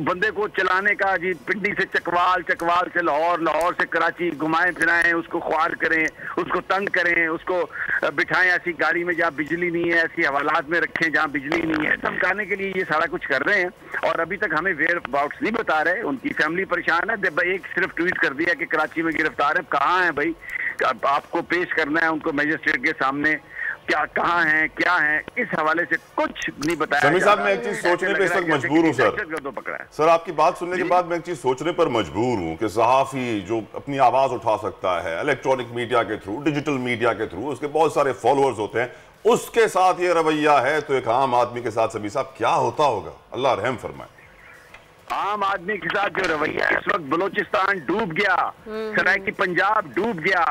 बंदे को चलाने का जी, पिंडी से चकवाल, चकवाल से लाहौर, लाहौर से कराची घुमाएं फिराएं, उसको ख्वार करें, उसको तंग करें, उसको बिठाएं ऐसी गाड़ी में जहाँ बिजली नहीं है, ऐसी हवालात में रखें जहाँ बिजली नहीं है, धमकाने के लिए ये सारा कुछ कर रहे हैं। और अभी तक हमें वेयर अबाउट्स नहीं बता रहे। उनकी फैमिली परेशान है। एक सिर्फ ट्वीट कर दिया कि कराची में गिरफ्तार है। कहाँ है भाई? आपको पेश करना है उनको मजिस्ट्रेट के सामने, क्या कहाँ हैं, क्या हैं, इस हवाले से कुछ नहीं बताया। समी साहब, मैं एक चीज सोचने पे इस वक्त मजबूर हूँ सर, आपकी बात सुनने के बाद मैं एक चीज सोचने पर मजबूर हूँ कि सहाफी जो अपनी आवाज उठा सकता है इलेक्ट्रॉनिक मीडिया के थ्रू, डिजिटल मीडिया के थ्रू, उसके बहुत सारे फॉलोअर्स होते हैं, उसके साथ ये रवैया है तो एक आम आदमी के साथ समी साहब क्या होता होगा? अल्लाह रहम फरमाए। आम आदमी के साथ जो रवैया, इस वक्त बलोचिस्तान डूब गया, सरायकी पंजाब डूब गया,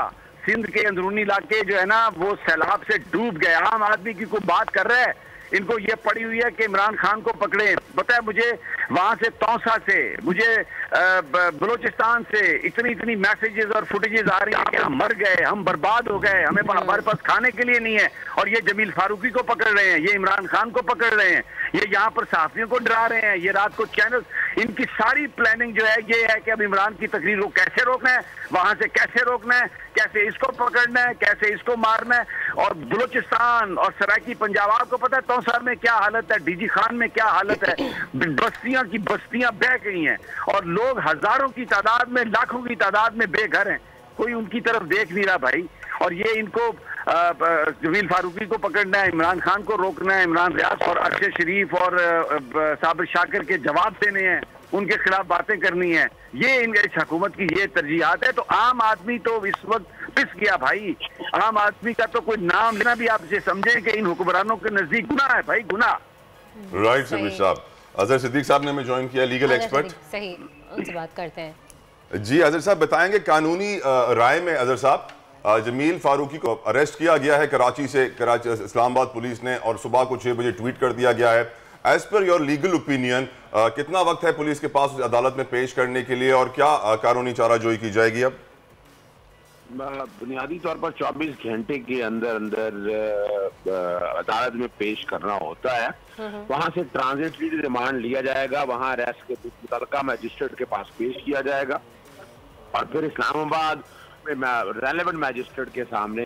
सिंध के अंदरूनी इलाके जो है ना वो सैलाब से डूब गए। आम आदमी की कोई बात कर रहा है? इनको ये पड़ी हुई है कि इमरान खान को पकड़े। पता है मुझे वहां से, तौसा से, मुझे बलोचिस्तान से इतनी मैसेजेस और फुटेजेस आ रही हैं कि हम मर गए, हम बर्बाद हो गए, हमारे पास खाने के लिए नहीं है। और ये जमील फारूकी को पकड़ रहे हैं, ये इमरान खान को पकड़ रहे हैं, ये यहाँ पर सहाफियों को डरा रहे हैं, ये रात को चैनल, इनकी सारी प्लानिंग जो है ये है कि अब इमरान की तकरीर को कैसे रोकना है, वहां से कैसे रोकना है, कैसे इसको पकड़ना है, कैसे इसको मारना है। और बलूचिस्तान और सरायकी पंजाब, आपको पता है तौसा में क्या हालत है, डीजी खान में क्या हालत है, बस्तियां की बस्तियां बह गई हैं और लोग हजारों की तादाद में, लाखों की तादाद में बेघर हैं। कोई उनकी तरफ देख नहीं रहा भाई। और ये इनको जमील फारूकी को पकड़ना है, इमरान खान को रोकना है, इमरान रियाज और अरशद शरीफ और साबिर शाकिर के जवाब देने हैं, उनके खिलाफ बातें करनी है। ये इस हुकूमत की ये तरजीहात है। तो आम आदमी तो इस वक्त पिस गया भाई। आम आदमी का तो कोई नाम लेना भी आप इसे समझें कि इन हुक्मरानों के नजदीक गुनाह है भाई, गुनाह। राइट समीर साहब। अजहर सिद्दीक साहब ने हमें ज्वाइन किया, लीगल एक्सपर्ट। सही, उनसे बात करते हैं। जी अजहर साहब बताएंगे, कानूनी राय में अजहर साहब जमील फारूकी को अरेस्ट किया गया है कराची से, कराची इस्लामाबाद पुलिस ने, और सुबह को 6 बजे ट्वीट कर दिया गया है। As per your legal opinion कितना वक्त है पुलिस के पास अदालत में पेश करने के लिए और क्या कानूनी चाराजोई की जाएगी? अब बुनियादी तौर पर 24 घंटे के अंदर अदालत में पेश करना होता है। वहां से ट्रांजिटरी रिमांड लिया जाएगा, वहां अरेस्ट के मुतल्लिका मजिस्ट्रेट के पास पेश किया जाएगा और फिर इस्लामाबाद रेलेवेंट मैजिस्ट्रेट के सामने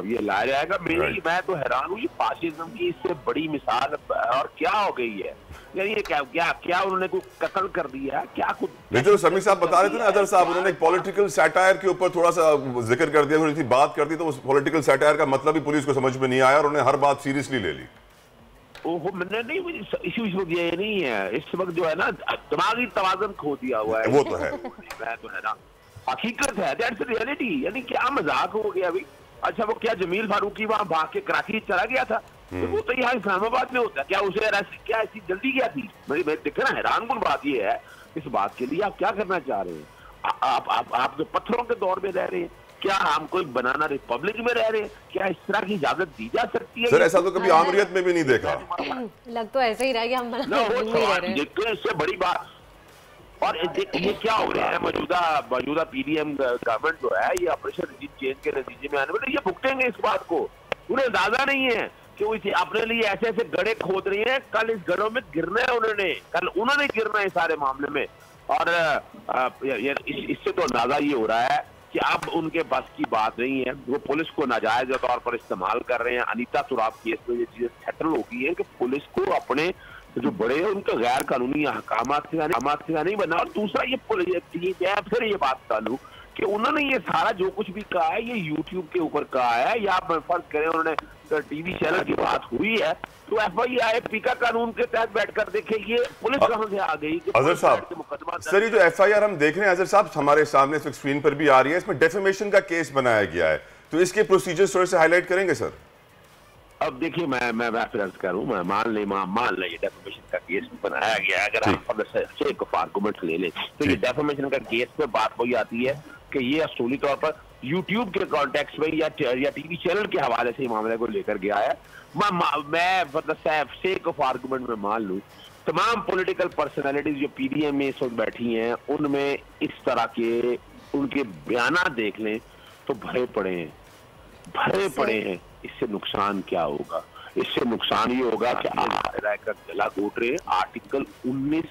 ये लाया जाएगा। मैं तो हैरान हूँ, ये फासिज्म की इससे बड़ी मिसाल और क्या हो गई है? यानी ये क्या उन्होंने कोई कत्ल कर दिया है क्या? कुछ नहीं, जो समीर साहब बता रहे थे ना अजहर साहब, उन्होंने एक पॉलिटिकल सैटायर के ऊपर थोड़ा सा जिक्र कर दिया, उन्होंने बात कर दी तो उस पॉलिटिकल सैटायर का मतलब भी पुलिस को समझ में नहीं आया और उन्होंने हर बात सीरियसली ले ली। ओहो, मैंने नहीं, इशू इस वक्त ये नहीं है। इस वक्त जो है ना दिमागी तवाज़ुन खो दिया हुआ है, वो तो है। मैं तो है ना, हकीकत है, दैट्स रियलिटी। यानी क्या मजाक हो गया अभी। अच्छा वो क्या जमील फारूकी वहां भाग के कराची चला गया था? तो वो तो यहाँ इस्लामाबाद में होता, क्या उसे क्या ऐसी जल्दी क्या थी? मेरी देखना हैरानकुन बात ये है, इस बात के लिए आप क्या करना चाह रहे हैं? आप तो पत्थरों के दौर में रह रहे हैं, क्या हम कोई बनाना रिपब्लिक में रह रहे हैं? क्या इस तरह की इजाजत दी जा सकती है? सर ऐसा तो कभी आमरीत में भी नहीं देखा। लग तो ऐसे ही रहा कि हम इससे बड़ी बात। और ये क्या हो रहा है, मौजूदा पीडीएम गवर्नमेंट जो है, ये ऑपरेशन रजीम चेंज के नतीजे में आने वाले, ये भुगतेंगे इस बात को। उन्हें अंदाजा नहीं है कि वो अपने लिए ऐसे ऐसे गड्ढे खोद रही हैं, कल इस गड्ढों में गिरना है उन्होंने गिरना है सारे मामले में। और इससे तो अंदाजा ये हो रहा है कि अब उनके बस की बात नहीं है, वो पुलिस को नाजायज तौर पर इस्तेमाल कर रहे हैं। अनीता तुराब केस में ये चीजें सेटल हो गई है कि पुलिस को अपने जो बड़े हैं उनका गैर कानूनी अहकामात से नहीं बना। और दूसरा ये फिर ये बात चालू कि उन्होंने ये सारा जो कुछ भी कहा है ये यूट्यूब के ऊपर कहा है, या फर्ज करें उन्होंने टीवी चैनल की बात हुई है तो FIR पीका कानून के तहत बैठकर देखे ये पुलिस कहां से आ गई। अजहर साहब, सर ये जो FIR हम देख रहे हैं अजहर साहब हमारे सामने स्क्रीन पर भी आ रही है, इसमें डेफेमेशन का केस बनाया गया है, तो इसके प्रोसीजर थोड़े से हाईलाइट करेंगे सर? अब देखिए मैं फिर अर्ज करूं, मैं मान ले ये डेफेमेशन का केस बनाया गया है। अगर हम एक आर्गुमेंट ले ले तो ये डेफेमेशन का केस पे बात वही आती है कि ये असूली तौर पर यूट्यूब के कॉन्टेक्स्ट में या टीवी चैनल के हवाले से मामले को लेकर गया है। मैं सेक ऑफ आर्गुमेंट में मान लूं तमाम पॉलिटिकल पर्सनालिटीज जो पीडीएम में इस वक्त बैठी हैं उनमें इस तरह के उनके बयानात देख लें तो भरे पड़े हैं। इससे नुकसान क्या होगा? इससे नुकसान ये होगा कि आप का गला घोट रहे हैं। आर्टिकल 19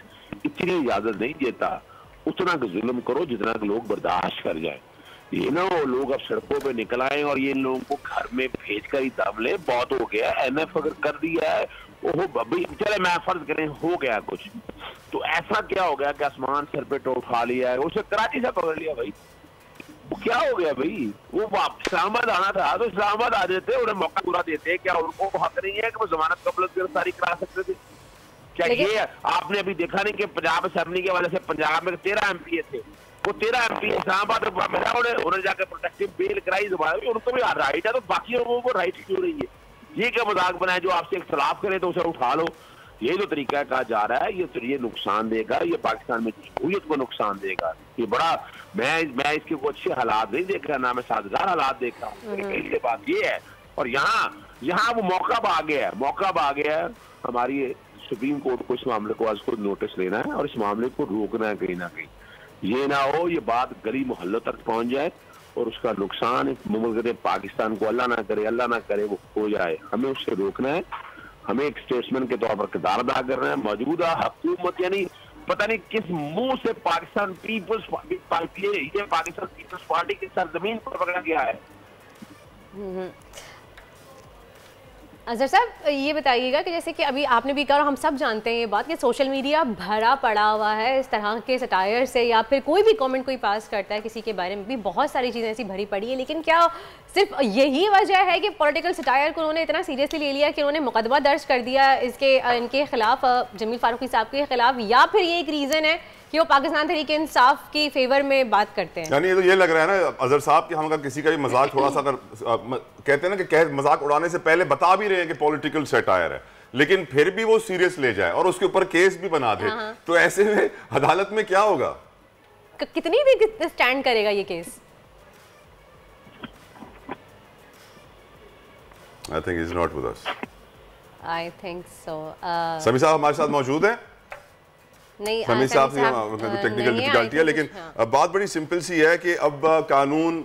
इतनी इजाजत नहीं देता, उतना जुल्म करो जितना कि लोग बर्दाश्त कर जाए। ये ना वो लोग अब सड़कों पे निकल आए और ये लोगों को घर में भेज कर ही दम ले, बहुत हो गया। NF अगर कर दिया है चले मैं फर्ज करें हो गया कुछ, तो ऐसा क्या हो गया कि आसमान सर पे तो उठा लिया है, उसे कराची से पकड़ लिया भाई, वो क्या हो गया भाई? वो इस्लामाबाद आना था तो इस्लामाबाद आ जाते, उन्हें मौका पूरा देते। क्या उनको हक नहीं है कि वो जमानत कबल गिरफ्तारी करा सकते थे? क्या ये आपने अभी देखा नहीं कि पंजाब असेंबली के वजह से पंजाब में 13 MP थे, वो 13 MP इस्लामाबाद उन्होंने जाकर प्रोटेक्टिव बेल कराई, उनको भी राइट है, तो बाकी लोगों को राइट क्यों रही है? ये क्या मजाक बनाए जो आपसे इख्तलाफ करे तो उसे उठा लो? ये जो तरीका कहा जा रहा है ये नुकसान देगा, ये पाकिस्तान में जमहूरियत को नुकसान देगा। ये बड़ा मैं इसके वो अच्छे हालात नहीं देख रहा, ना मैं साजगार हालात देख रहा हूँ। बात ये है, और यहाँ वो मौका आ गया है हमारी सुप्रीम कोर्ट को इस मामले को आज खुद नोटिस लेना है और इस मामले को रोकना है कहीं ना कहीं। ये ना हो ये बात गली मोहल्लों तक पहुंच जाए और उसका नुकसान मुल्क पाकिस्तान को अल्लाह ना करे वो हो जाए। हमें उससे रोकना है, हमें एक स्टेट्समैन के तौर पर किरदार अदा करना है। मौजूदा हुकूमत यानी पता नहीं किस मुंह से पाकिस्तान पीपल्स पार्टी की सरजमीन पर पकड़ा गया है। अजहर साहब ये बताइएगा कि जैसे कि अभी आपने भी कहा, हम सब जानते हैं ये बात कि सोशल मीडिया भरा पड़ा हुआ है इस तरह के सटायर से, या फिर कोई भी कमेंट कोई पास करता है किसी के बारे में भी बहुत सारी चीज़ें ऐसी भरी पड़ी है। लेकिन क्या सिर्फ यही वजह है कि पॉलिटिकल सटायर को उन्होंने इतना सीरियसली ले लिया कि उन्होंने मुकदमा दर्ज कर दिया इनके खिलाफ, जमील फारूकी साहब के खिलाफ, या फिर ये एक रीज़न है कि वो पाकिस्तान तहरीक इंसाफ की फेवर में बात करते हैं? यानी ये तो ये लग रहा है ना अजहर साहब कि हम अगर किसी का भी मजाक थोड़ा सा अगर कहते हैं ना कि मजाक उड़ाने से पहले बता भी रहे हैं कि पॉलिटिकल सटायर है, लेकिन फिर भी वो सीरियस ले जाए और उसके ऊपर केस भी बना दे, तो ऐसे में अदालत में क्या होगा? कितनी देर स्टैंड करेगा ये case? I think he's not with us. I think so. समी साहब हमारे साथ मौजूद हैं? नहीं, समी साहब से टेक्निकल डिफिकल्टी है, लेकिन बात बड़ी सिंपल सी है कि अब कानून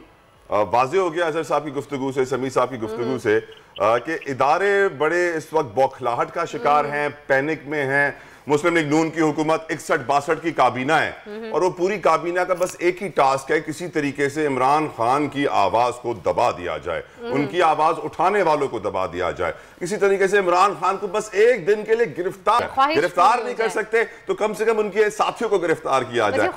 वाज़ेह हो गया अजहर साहब की गुफ्तगू से, समी साहब की गुफ्तगू से, कि इदारे बड़े इस वक्त बौखलाहट का शिकार हैं, पैनिक में हैं। मुस्लिम लीग नून की हुकूमत 61-62 की काबीना है और वो पूरी काबीना का बस एक ही टास्क है, किसी तरीके से इमरान खान की आवाज को दबा दिया जाए, उनकी आवाज उठाने वालों को दबा दिया जाए, किसी तरीके से इमरान खान को बस एक दिन के लिए गिरफ्तार नहीं कर सकते तो कम से कम उनके साथियों को गिरफ्तार किया जाए।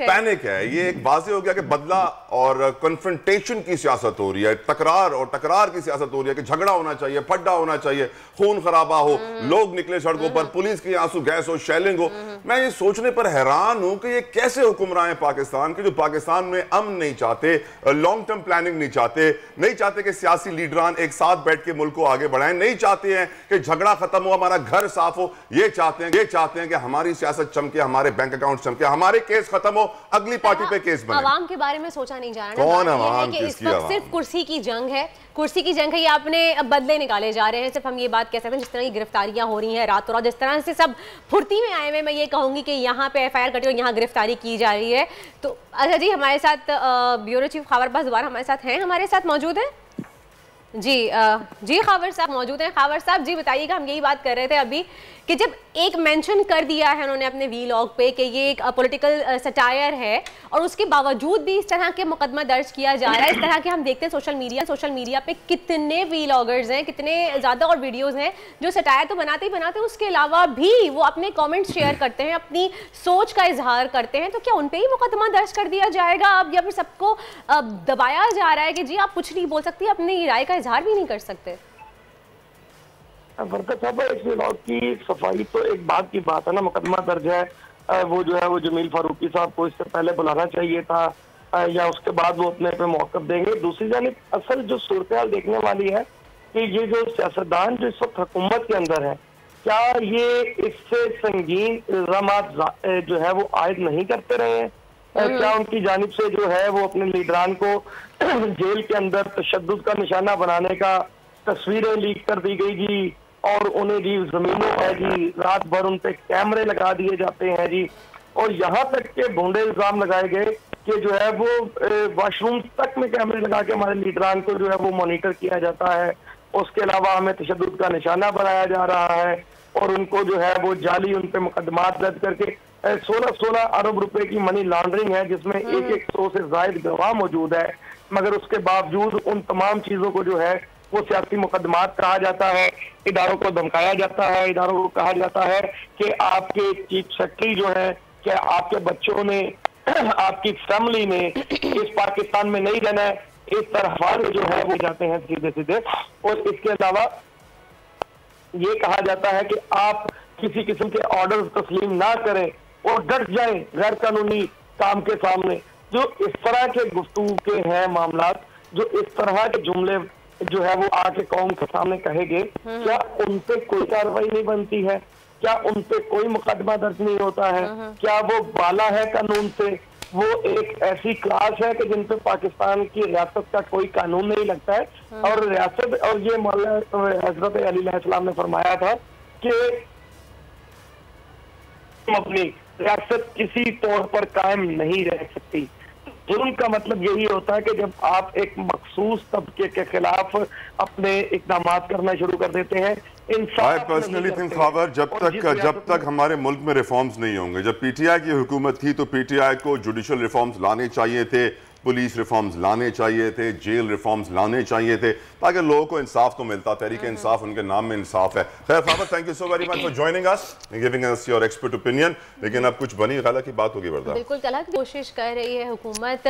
पैनिक है, ये एक वाज़ेह हो गया कि बदला और कन्फ्रंटेशन की सियासत हो रही है, टकरार की सियासत हो रही है कि झगड़ा होना चाहिए, फड्डा होना चाहिए, खून खराबा हो, लोग निकले सड़कों पर, पुलिस के आंसू गैस हो, शेलिंग हो। मैं ये सोचने पर हैरान हूं कि ये कैसे हुक्मरान हैं पाकिस्तान के, जो पाकिस्तान में अमन नहीं चाहते, लॉन्ग टर्म प्लानिंग नहीं चाहते कि सियासी लीडरान एक साथ बैठ के मुल्क को आगे बढ़ाएं, नहीं चाहते हैं कि झगड़ा खत्म हो, हमारा घर साफ हो, ये चाहते हैं कि हमारी सियासत चमके, हमारे बैंक अकाउंट चमके, हमारे केस खत्म हो, अगली पार्टी पे केस बने। आवाम के बारे में सोचा नहीं जा रहा। कौन आवाम? इस वक्त सिर्फ कुर्सी की जंग है, कुर्सी की जंग है, ये अपने बदले निकाले जा रहे हैं। सिर्फ हम ये बात कह सकते हैं, जिस तरह की गिरफ्तारियां हो रही हैं रातों रात, जिस तरह से सब फुर्ती में आए हुए, मैं ये कहूंगी कि यहाँ पे FIR कटी और यहाँ गिरफ्तारी की जा रही है। तो अच्छा जी, हमारे साथ ब्यूरो चीफ खावर अब्बास दोबारा हमारे साथ हैं, हमारे साथ मौजूद हैं जी खावर साहब मौजूद हैं। खावर साहब जी बताइएगा, हम यही बात कर रहे थे अभी कि जब एक मेंशन कर दिया है उन्होंने अपने वीलॉग पे कि ये एक पॉलिटिकल सटायर है, और उसके बावजूद भी इस तरह के मुकदमा दर्ज किया जा रहा है। इस तरह के हम देखते हैं सोशल मीडिया पे कितने वीलॉगर्स हैं, कितने ज़्यादा और वीडियोज़ हैं जो सटायर तो बनाते ही बनाते हैं, उसके अलावा भी वो अपने कॉमेंट्स शेयर करते हैं, अपनी सोच का इजहार करते हैं। तो क्या उन पर ही मुकदमा दर्ज कर दिया जाएगा अब, या फिर सबको दबाया जा रहा है कि जी आप कुछ नहीं बोल सकती, अपनी राय का इजहार भी नहीं कर सकते? बरकत साहब, इस व्लॉग की सफाई तो एक बात की बात है ना, मुकदमा दर्ज है, वो जो है वो जमील फारूकी साहब को इससे पहले बुलाना चाहिए था, या उसके बाद वो अपने पे मौक़िफ़ देंगे। दूसरी जानिब असल जो सूरत हाल देखने वाली है कि ये जो सियासतदान जो इस वक्त हुकूमत के अंदर है, क्या ये इससे संगीन इल्ज़ामात जो है वो आयद नहीं करते रहे हैं? क्या उनकी जानिब से जो है वो अपने लीडरान को जेल के अंदर तशद्दुद का निशाना बनाने का तस्वीरें लीक कर दी गई जी, और उन्हें जी जमीनों है जी, रात भर उन पे कैमरे लगा दिए जाते हैं जी, और यहाँ तक के भोंडे इल्जाम लगाए गए कि जो है वो वॉशरूम तक में कैमरे लगा के हमारे लीडरान को जो है वो मॉनिटर किया जाता है। उसके अलावा हमें तशद्दुद का निशाना बनाया जा रहा है, और उनको जो है वो जाली उन पे मुकदमात दर्ज करके 16 अरब रुपए की मनी लॉन्ड्रिंग है, जिसमें 100 से ज्यादा गवाह मौजूद है, मगर उसके बावजूद उन तमाम चीजों को जो है वो सियासी मुकदमात कहा जाता है। इदारों को धमकाया जाता है, इदारों को कहा जाता है कि आपके चीफ सेक्रेटरी जो है, कि आपके बच्चों ने, आपकी फैमिली ने इस पाकिस्तान में नहीं रहना है, इस तरह जो है वो जाते हैं सीधे सीधे। और इसके अलावा ये कहा जाता है कि आप किसी किस्म के ऑर्डर तस्लीम ना करें और डट जाएं गैर कानूनी काम के सामने। जो इस तरह के गुफ्तगू के हैं मामलात, जो इस तरह के जुमले जो है वो आके कौम के सामने कहे गए, क्या उन पे कोई कार्रवाई नहीं बनती है? क्या उन पे कोई मुकदमा दर्ज नहीं होता है? क्या वो बाला है कानून से? वो एक ऐसी क्लास है कि जिन पे पाकिस्तान की रियासत का कोई कानून नहीं लगता है, और रियासत, और ये मौला हजरत अली अलैहिस्सलाम ने फरमाया था कि अपनी रियासत किसी तौर पर कायम नहीं रह सकती। जुल्म का मतलब यही होता है कि जब आप एक मखसूस तबके के खिलाफ अपने इक़दामात करना शुरू कर देते हैं। आई पर्सनली थिंक खावर, जब तक हमारे मुल्क में रिफॉर्म्स नहीं होंगे, जब PTI की हुकूमत थी तो PTI को जुडिशल रिफॉर्म्स लाने चाहिए थे, पुलिस रिफॉर्म्स लाने चाहिए थे, जेल रिफॉर्म्स लाने चाहिए थे, ताकि लोगों को इंसाफ तो मिलता। तहरीक इंसाफ उनके नाम में इंसाफ है। खैर Khawar, thank you so very much for joining us and giving us your expert opinion. लेकिन अब कुछ बनी गला की बात होगी बर्दा। बिल्कुल गलत कोशिश कर रही है हुकूमत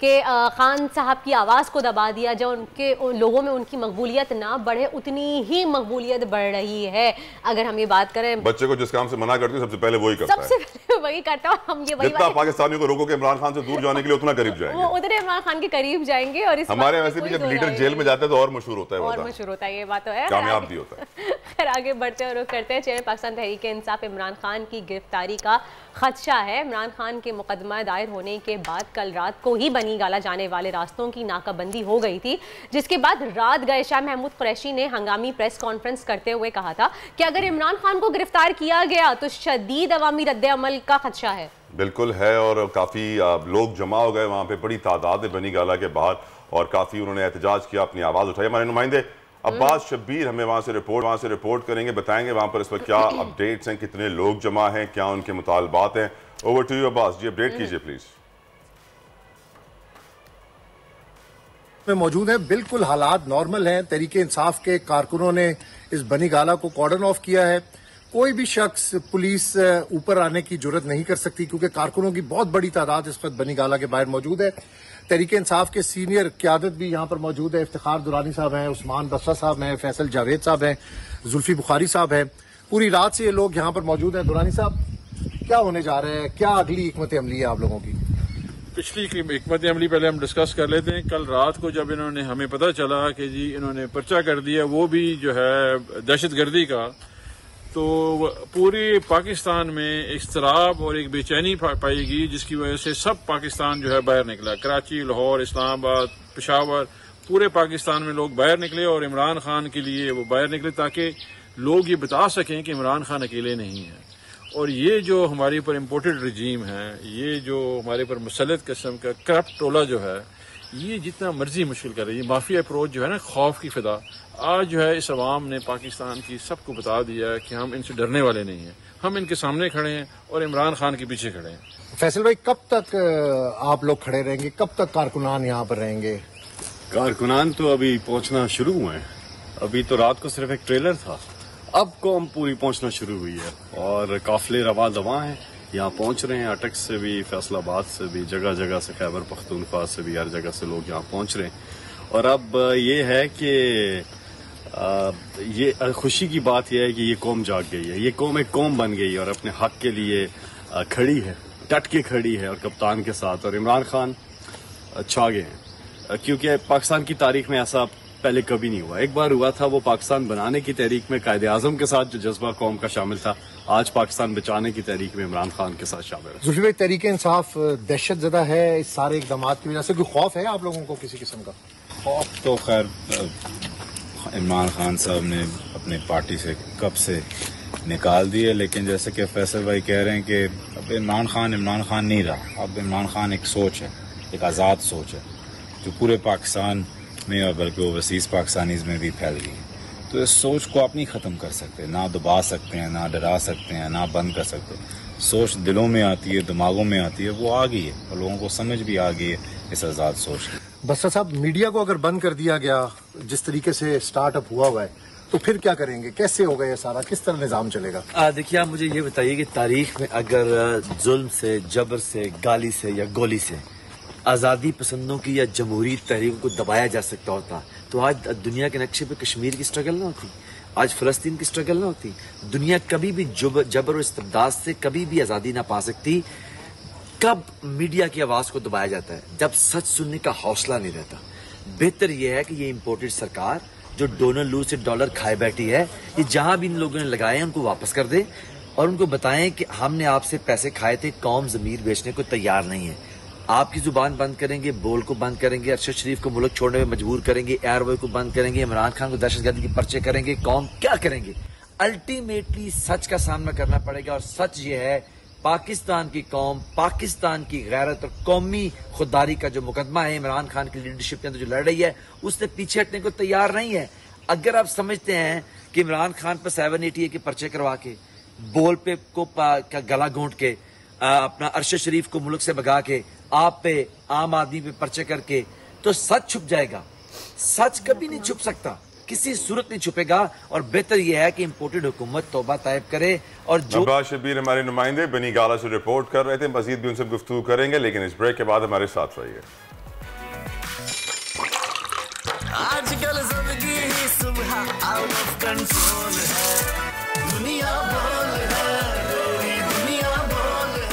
के खान साहब की आवाज़ को दबा दिया, जो उनके लोगों में उनकी मकबूलियत ना बढ़े, उतनी ही मकबूलियत बढ़ रही है। अगर हम ये बात करें, बच्चे को जिस काम से मना करती है सबसे पहले वही करता है, सबसे पहले वही करता है। हम ये जितना पाकिस्तानियों को रोको कि इमरान खान से दूर जाने के लिए उतना करीब जाएंगे, वो उधर इमरान खान के करीब जाएंगे। और इस हमारे वैसे भी जब लीडर जेल में जाता है तो और मशहूर होता है, और मशहूर होता है, ये बात तो है, कामयाब भी होता है। खैर आगे बढ़ते और करते हैं। चेहरे पाकिस्तान तहरीक इंसाफ इमरान खान की गिरफ्तारी का खदशा है। इमरान खान के मुकदमा दायर होने के बाद कल रात को ही बनी गाला जाने वाले रास्तों की नाकाबंदी हो गई थी, जिसके बाद रात गए शाह महमूद कुरैशी ने हंगामी प्रेस कॉन्फ्रेंस करते हुए कहा था कि अगर इमरान खान को गिरफ्तार किया गया तो शदीद अवामी रद्द-ए-अमल का खदशा है। बिल्कुल है, और काफ़ी लोग जमा हो गए वहाँ पे, बड़ी तादाद है बनी गाला के बाहर, और काफ़ी उन्होंने एहतजाज किया, अपनी आवाज़ उठाई। हमारे नुमाइंदे अब्बास शब्बीर हमें वहाँ से रिपोर्ट करेंगे, बताएंगे वहाँ पर इस वक्त क्या अपडेट्स हैं, कितने लोग जमा हैं, क्या उनके मुतालबात हैं। Over to you Abbas ji, update कीजिए प्लीज़। में मौजूद है, बिल्कुल हालात नॉर्मल हैं। तहरीक इंसाफ के कारकुनों ने इस बनी गाला को कॉर्डन ऑफ किया है। कोई भी शख्स पुलिस ऊपर आने की जुर्रत नहीं कर सकती, क्योंकि कारकुनों की बहुत बड़ी तादाद इस वक्त बनी गाला के बाहर मौजूद है। तहरीक इंसाफ के सीनियर क्यादत भी यहाँ पर मौजूद है। इफ्तिखार दुरानी साहब हैं, उस्मान बसरा साहब हैं, फैसल जावेद साहब हैं, जुल्फी बुखारी साहब हैं, पूरी रात से ये लोग यहाँ पर मौजूद हैं। दुरानी साहब, क्या होने जा रहे हैं, क्या अगली हिकमत अमली है आप लोगों की? पिछली हिकमत अमली पहले हम डिस्कस कर लेते हैं। कल रात को जब इन्होंने हमें पता चला कि जी इन्होंने पर्चा कर दिया, वो भी जो है दहशतगर्दी का, तो पूरे पाकिस्तान में इज़्तिराब और एक बेचैनी पाई गई, जिसकी वजह से सब पाकिस्तान जो है बाहर निकला। कराची, लाहौर, इस्लामाबाद, पेशावर, पूरे पाकिस्तान में लोग बाहर निकले और इमरान खान के लिए वो बाहर निकले ताकि लोग ये बता सकें कि इमरान खान अकेले नहीं है। और ये जो हमारे ऊपर इम्पोर्टेड रजीम है, ये जो हमारे ऊपर मुसल्लत किस्म का करप्ट टोला जो है, ये जितना मर्जी मुश्किल करे, ये माफिया अप्रोच जो है ना, खौफ की फिदा, आज जो है इस अवाम ने पाकिस्तान की सबको बता दिया है कि हम इनसे डरने वाले नहीं हैं। हम इनके सामने खड़े हैं और इमरान खान के पीछे खड़े हैं। फैसल भाई, कब तक आप लोग खड़े रहेंगे, कब तक कारकुनान यहाँ पर रहेंगे? कारकुनान तो अभी पहुंचना शुरू हुए हैं। अभी तो रात को सिर्फ एक ट्रेलर था, अब कौम पूरी पहुंचना शुरू हुई है और काफिले रवा दवा हैं, यहाँ पहुंच रहे हैं। अटक से भी, फैसलाबाद से भी, जगह जगह से, खैबर पख्तूनख्वा से भी, हर जगह से लोग यहाँ पहुंच रहे हैं। और अब ये है कि ये खुशी की बात यह है कि ये कौम जाग गई है, ये कौम एक कौम बन गई है और अपने हक के लिए खड़ी है, डट के खड़ी है और कप्तान के साथ। और इमरान खान छा गए हैं, क्योंकि पाकिस्तान की तारीख में ऐसा पहले कभी नहीं हुआ। एक बार हुआ था, वो पाकिस्तान बनाने की तहरीक में कायदे आजम के साथ जो जज्बा कौम का शामिल था, आज पाकिस्तान बचाने की तहरीक में इमरान खान के साथ शामिल है। जुल्फी भाई, तहरीक इंसाफ दहशत ज़दा है इस सारे इकदाम की वजह से, कोई खौफ है आप लोगों को किसी किस्म का? खौफ तो खैर इमरान खान साहब ने अपनी पार्टी से कब से निकाल दिए, लेकिन जैसे कि फैसल भाई कह रहे हैं कि अब इमरान खान नहीं रहा। अब इमरान खान एक सोच है, एक आज़ाद सोच है जो पूरे पाकिस्तान में और बल्कि ओवरसीज़ पाकिस्तानीज़ में भी फैल गई है। तो इस सोच को आप नहीं ख़त्म कर सकते, ना दबा सकते हैं, ना डरा सकते हैं, ना बंद कर सकते। सोच दिलों में आती है, दिमागों में आती है, वो आ गई है और लोगों को समझ भी आ गई है इस आज़ाद सोच की। बसरा साहब, मीडिया को अगर बंद कर दिया गया जिस तरीके से स्टार्टअप हुआ है, तो फिर क्या करेंगे, कैसे होगा ये सारा, किस तरह निज़ाम चलेगा? देखिए, आप मुझे ये बताइए कि तारीख में अगर जुल्म से, जबर से, गाली से या गोली से आज़ादी पसंदों की या जमहूरी तहरीकों को दबाया जा सकता होता, तो आज दुनिया के नक्शे पे कश्मीर की स्ट्रगल ना होती, आज फ़लस्तीन की स्ट्रगल ना होती। दुनिया कभी भी जबर और इस्तिबदाद से कभी भी आज़ादी ना पा सकती। कब मीडिया की आवाज़ को दबाया जाता है? जब सच सुनने का हौसला नहीं रहता। बेहतर यह है कि ये इम्पोर्टेड सरकार जो डोनर लू से डॉलर खाए बैठी है, ये जहां भी इन लोगों ने लगाए हैं उनको वापस कर दे और उनको बताएं कि हमने आपसे पैसे खाए थे, कौम ज़मीर बेचने को तैयार नहीं है। आपकी जुबान बंद करेंगे, बोल को बंद करेंगे, अरशद शरीफ को मुल्क छोड़ने में मजबूर करेंगे, एयरवे को बंद करेंगे, इमरान खान को दहशतगर्दी के पर्चे करेंगे, कौम क्या करेंगे? अल्टीमेटली सच का सामना करना पड़ेगा और सच ये है, पाकिस्तान की कौम, पाकिस्तान की गैरत और कौमी खुददारी का जो मुकदमा है इमरान खान की लीडरशिप के अंदर जो लड़ रही है, उससे पीछे हटने को तैयार नहीं है। अगर आप समझते हैं कि इमरान खान पर 780 के पर्चे करवा के, बोल पे को गला घोंट के, अपना अरशद शरीफ को मुल्क से भगा के, आप पे, आम आदमी पे पर्चे करके, तो सच छुप जाएगा। सच कभी नहीं छुप सकता, किसी सूरत नहीं छुपेगा। और बेहतर यह है कि इम्पोर्टेड हुकूमत तौबा तायब करे। और जो अब्बास शब्बीर हमारे नुमाइंदे बनी गाला से रिपोर्ट कर रहे थे, मजीद भी उनसे गुफ्तगू करेंगे, लेकिन इस ब्रेक के बाद हमारे साथ रहिए। आजकल सबकी ही सुबह आउट ऑफ कंट्रोल है, दुनिया बोल है, दुनिया बोल है।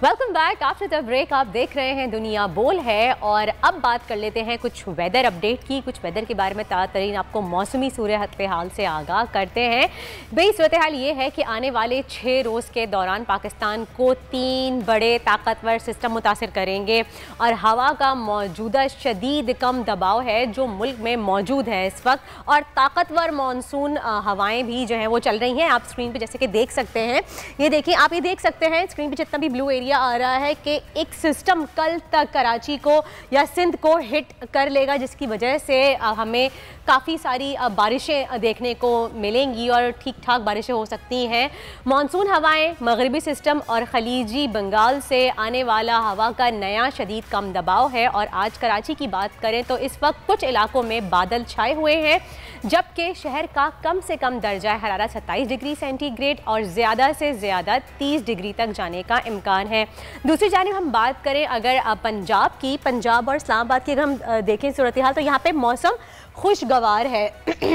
Welcome back after the break. आप देख रहे हैं दुनिया बोल है और अब बात कर लेते हैं कुछ वेदर अपडेट की। कुछ वेदर के बारे में ताज़ा तरीन आपको मौसमी सूरत हाल से आगाह करते हैं। भाई सूरत हाल ये है कि आने वाले 6 रोज़ के दौरान पाकिस्तान को 3 बड़े ताकतवर सिस्टम मुतासिर करेंगे और हवा का मौजूदा शदीद कम दबाव है जो मुल्क में मौजूद है इस वक्त, और ताकतवर मानसून हवाएँ भी जो हैं वो चल रही हैं। आप स्क्रीन पर जैसे कि देख सकते हैं, ये देखिए, आप ये देख सकते हैं स्क्रीन पर जितना भी ब्लू एरिया आ रहा है कि एक सिस्टम कल तक कराची को या सिंध को हिट कर लेगा, जिसकी वजह से हमें काफ़ी सारी बारिशें देखने को मिलेंगी और ठीक ठाक बारिशें हो सकती हैं। मानसून हवाएं, मगरबी सिस्टम और खलीजी बंगाल से आने वाला हवा का नया शदीद कम दबाव है। और आज कराची की बात करें तो इस वक्त कुछ इलाकों में बादल छाए हुए हैं, जबकि शहर का कम से कम दर्जा हरारत 27 डिग्री सेंटीग्रेड और ज़्यादा से ज़्यादा 30 डिग्री तक जाने का इम्कान है। दूसरी जानिब हम बात करें अगर पंजाब की, पंजाब और इस्लामाबाद की अगर हम देखें सूरत हाल, तो यहाँ पे मौसम खुशगवार है।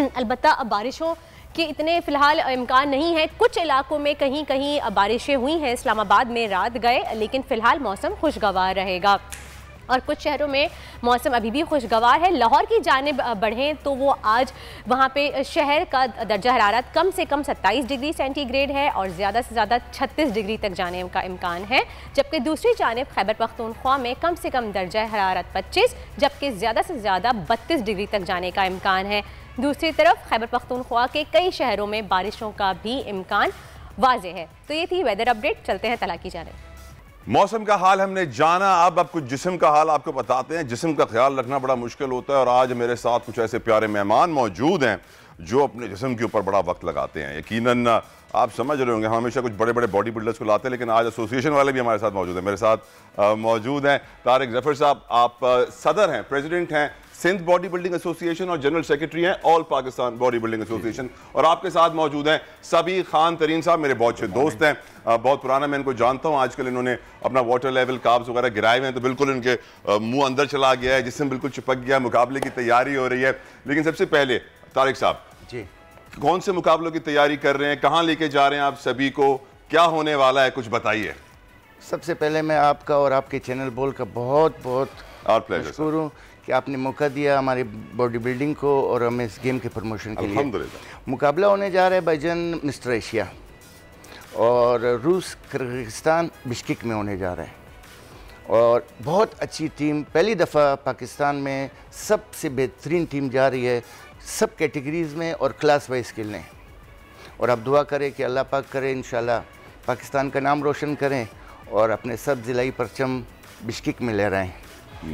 अलबत्ता बारिशों कि इतने फिलहाल इम्कान नहीं है। कुछ इलाकों में कहीं कहीं बारिशें हुई हैं, इस्लामाबाद में रात गए, लेकिन फिलहाल मौसम खुशगवार रहेगा और कुछ शहरों में मौसम अभी भी खुशगवार है। लाहौर की जानिब बढ़ें तो वो आज वहाँ पे शहर का दर्जा हरारत कम से कम 27 डिग्री सेंटीग्रेड है और ज़्यादा से ज़्यादा 36 डिग्री तक जाने का इम्कान है, जबकि दूसरी जानिब खैबर पख्तूनख्वा में कम से कम दर्जा हरारत 25 जबकि ज़्यादा से ज़्यादा 32 डिग्री तक जाने का इम्कान है। दूसरी तरफ खैबर पख्तूनख्वा के कई शहरों में बारिशों का भी इम्कान वाज़ेह है। तो ये थी वेदर अपडेट। चलते हैं तला की जानिब। मौसम का हाल हमने जाना, अब कुछ जिस्म का हाल आपको बताते हैं। जिस्म का ख्याल रखना बड़ा मुश्किल होता है और आज मेरे साथ कुछ ऐसे प्यारे मेहमान मौजूद हैं जो अपने जिस्म के ऊपर बड़ा वक्त लगाते हैं। यकीनन आप समझ रहे होंगे हम हमेशा कुछ बड़े बड़े बॉडी बिल्डर्स को लाते हैं, लेकिन आज एसोसिएशन वाले भी हमारे साथ मौजूद हैं। मेरे साथ मौजूद हैं तारिक जफर साहब, आप सदर हैं, प्रेसिडेंट हैं सिंध बॉडी बिल्डिंग एसोसिएशन और जनरल सेक्रेटरी हैं all Pakistan body building association. और आपके साथ मौजूद हैं सबीर खान तरीन साहब, मेरे बहुत अच्छे दोस्त हैं, बहुत पुराना मैं इनको जानता हूं। आजकल इन्होंने अपना वाटर लेवल काब्स वगैरह गिराए हुए हैं तो बिल्कुल इनके मुंह अंदर चला गया है, जिसमें बिल्कुल चिपक गया, मुकाबले की तैयारी हो रही है। लेकिन सबसे पहले तारिक साहब जी, कौन से मुकाबलों की तैयारी कर रहे हैं, कहाँ लेके जा रहे हैं आप सभी को, क्या होने वाला है, कुछ बताइए। सबसे पहले मैं आपका और आपके चैनल बोल का बहुत बहुत मशहूर हूँ कि आपने मौका दिया हमारी बॉडी बिल्डिंग को और हमें इस गेम के प्रमोशन के लिए। मुकाबला होने जा रहा है भाईजान मिस्टर एशिया और रूस किर्गिस्तान बिश्केक में होने जा रहा है और बहुत अच्छी टीम, पहली दफ़ा पाकिस्तान में सबसे बेहतरीन टीम जा रही है सब कैटेगरीज़ में और क्लास वाइज खेलने। और आप दुआ करें कि अल्लाह पाक करे इंशाल्लाह पाकिस्तान का नाम रोशन करें और अपने सब ज़िलाई परचम बिश्केक में ले रहे हैं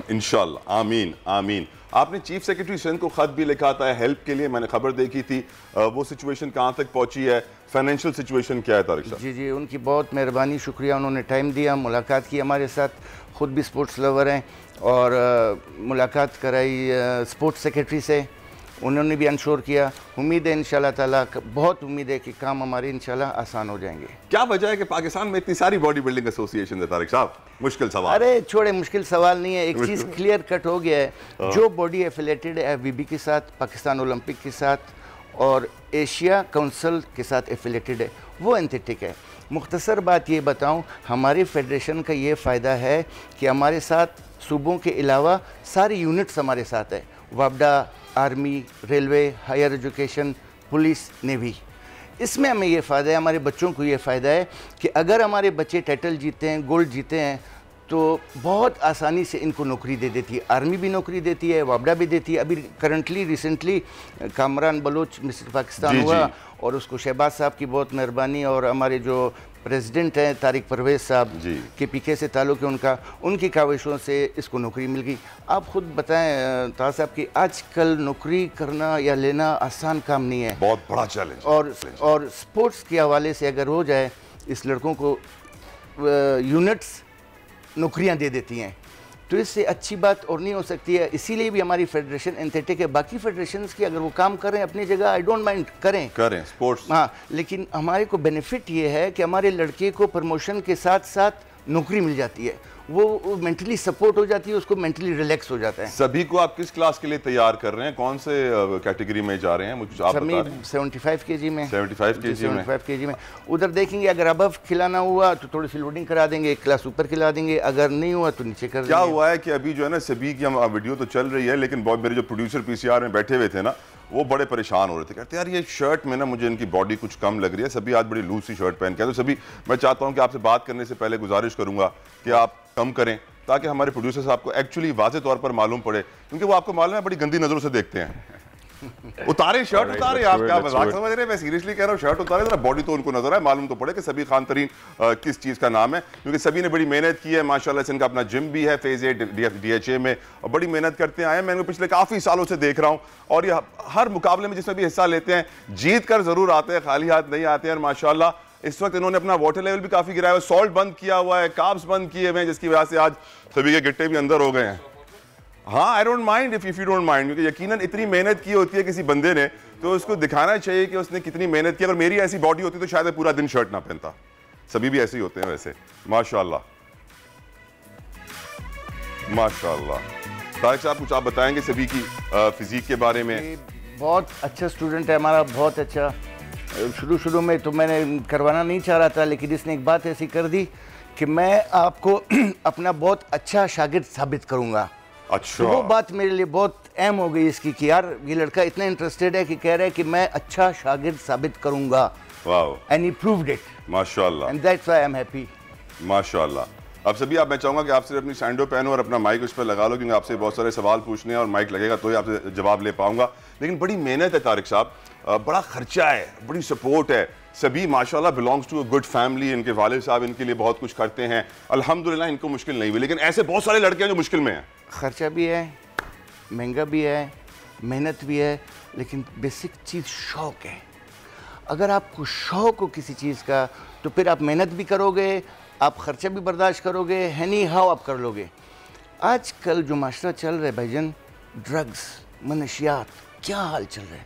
इंशाल्लाह। आमीन आमीन। आपने चीफ सेक्रेटरी सिंध को खत भी लिखा था हेल्प के लिए, मैंने खबर देखी थी, वो सिचुएशन कहाँ तक पहुँची है, फाइनेंशियल सिचुएशन क्या है तारिक साहब? जी जी, उनकी बहुत मेहरबानी, शुक्रिया, उन्होंने टाइम दिया, मुलाकात की हमारे साथ, ख़ुद भी स्पोर्ट्स लवर हैं और मुलाकात कराई स्पोर्ट्स सेक्रेटरी से, उन्होंने भी इंश्योर किया। उम्मीद है इंशाल्लाह ताला, बहुत उम्मीद है कि काम हमारे इंशाल्लाह आसान हो जाएंगे। क्या वजह है कि पाकिस्तान में इतनी सारी बॉडी बिल्डिंग एसोसिएशन है तारिक साहब? मुश्किल सवाल। अरे छोड़े, मुश्किल सवाल नहीं है, एक चीज़ क्लियर कट हो गया है, जो बॉडी एफिलेटेड है FBB के साथ, पाकिस्तान ओलंपिक के साथ और एशिया काउंसिल के साथ एफिलेटेड है, वो एंथेटिक है। मुख्तसर बात ये बताऊं, हमारी फेडरेशन का ये फ़ायदा है कि हमारे साथ सूबों के अलावा सारी यूनिट्स हमारे साथ है, वापडा, army, railway, higher education, police, navy. इसमें हमें ये फ़ायदा है, हमारे बच्चों को ये फ़ायदा है कि अगर हमारे बच्चे टाइटल जीते हैं, गोल्ड जीते हैं, तो बहुत आसानी से इनको नौकरी दे देती है। आर्मी भी नौकरी देती है, वापडा भी देती है। अभी currently recently Kamran Baloch mister Pakistan हुआ और उसको शहबाज साहब की बहुत मेहरबानी और हमारे जो प्रेसिडेंट हैं तारिक परवेज़ साहब के PK से ताल्लुक़ है उनकी काविशों से इसको नौकरी मिल गई। आप ख़ुद बताएं तार साहब कि आजकल नौकरी करना या लेना आसान काम नहीं है, बहुत बड़ा चैलेंज। और स्पोर्ट्स के हवाले से अगर हो जाए, इस लड़कों को यूनिट्स नौकरियां दे देती हैं, तो इससे अच्छी बात और नहीं हो सकती है। इसीलिए भी हमारी फेडरेशन एंथेटिक है। बाकी फेडरेशंस की अगर वो काम कर रहे हैं अपनी जगह, आई डोंट माइंड, करें स्पोर्ट्स, हाँ, लेकिन हमारे को बेनिफिट ये है कि हमारे लड़के को प्रमोशन के साथ साथ नौकरी मिल जाती है, वो मेंटली सपोर्ट हो जाती है, उसको मेंटली रिलैक्स हो जाता है। सभी को आप किस क्लास के लिए तैयार कर रहे हैं, कौन से कैटेगरी में जा रहे हैं, मुझे आप बता रहे हैं? 75 kg में। 75 kg में उधर देखेंगे, अगर अबव खिलाना हुआ तो थोड़ी सी लोडिंग करा देंगे, एक क्लास ऊपर खिला देंगे, अगर नहीं हुआ तो नीचे कर देंगे। क्या हुआ है कि अभी जो है ना सभी की हम वीडियो तो चल रही है, लेकिन मेरे जो प्रोड्यूसर PCR में बैठे हुए थे ना, वो बड़े परेशान हो रहे थे, कहते यार ये शर्ट में ना मुझे इनकी बॉडी कुछ कम लग रही है। सभी आज बड़ी लूज सी शर्ट पहन के, तो सभी मैं चाहता हूँ कि आपसे बात करने से पहले गुजारिश करूंगा कि आप कम करें ताकि हमारे प्रोड्यूसर साहब को एक्चुअली वाज़े तौर पर मालूम पड़े, क्योंकि वो आपको मालूम है बड़ी गंदी नजरों से देखते हैं। उतारे शर्ट उतारे, आप क्या मजाक समझ रहे हैं? मैं सीरियसली कह रहा हूँ, शर्ट उतारे जरा, बॉडी तो उनको नजर आए, मालूम तो पड़े कि सबीर खान तरीन किस चीज़ का नाम है, क्योंकि सभी ने बड़ी मेहनत की है माशाल्लाह से। इनका अपना जिम भी है फेज 8 DHA में और बड़ी मेहनत करते आए हैं। मैं इनको पिछले काफ़ी सालों से देख रहा हूँ और ये हर मुकाबले में जिसमें भी हिस्सा लेते हैं जीत कर जरूर आते हैं, खाली हाथ नहीं आते हैं। और माशाल्लाह इस वक्त इन्होंने अपना वाटर लेवल भी काफ़ी गिराया हुआ है, सॉल्ट बंद किया हुआ है, कार्ब्स बंद किए हुए हैं, जिसकी वजह से आज सभी के गिट्टे भी अंदर हो गए हैं। हाँ, I don't mind if you don't mind, क्योंकि यकीनन इतनी मेहनत की होती है किसी बंदे ने तो उसको दिखाना चाहिए कि उसने कितनी मेहनत की। अगर मेरी ऐसी बॉडी होती तो शायद पूरा दिन शर्ट ना पहनता। सभी भी ऐसे ही होते हैं वैसे, माशाल्लाह माशाल्लाह। तारिक साहब कुछ आप बताएंगे सभी की फिजिक के बारे में? बहुत अच्छा स्टूडेंट है हमारा, बहुत अच्छा शुरू में तो मैंने करवाना नहीं चाह रहा था, लेकिन इसने एक बात ऐसी कर दी कि मैं आपको अपना बहुत अच्छा शागिर्द साबित करूंगा। अच्छा। तो वो बात मेरे लिए बहुत अहम हो गई इसकी कि यार ये लड़का इतना इंटरेस्टेड है कि कह रहा है कि मैं अच्छा शागिर्द साबित करूंगा। Wow. And he proved it. माशाल्लाह। And that's why I am happy. माशाल्लाह। अब सभी आप, मैं चाहूंगा कि आप सिर्फ अपनी सैंडो पहनो और अपना माइक उस पर लगा लो, क्योंकि आपसे बहुत सारे सवाल पूछने हैं और माइक लगेगा तो ही आपसे जवाब ले पाऊंगा। लेकिन बड़ी मेहनत है तारिक साहब, बड़ा खर्चा है, बड़ी सपोर्ट है। सभी माशाल्लाह belongs to a good family. इनके वालिद साहब इनके लिए बहुत कुछ करते हैं, अल्हम्दुलिल्लाह इनको मुश्किल नहीं हुई। लेकिन ऐसे बहुत सारे लड़के हैं जो मुश्किल में हैं। खर्चा भी है, महंगा भी है, मेहनत भी है, लेकिन बेसिक चीज़ शौक़ है। अगर आपको शौक़ हो किसी चीज़ का तो फिर आप मेहनत भी करोगे, आप खर्चा भी बर्दाश्त करोगे, हैनी हाउ आप कर लोगे। आजकल जो माशरा चल रहा है भाईजान, ड्रग्स, मनशियात, क्या हाल चल रहा है।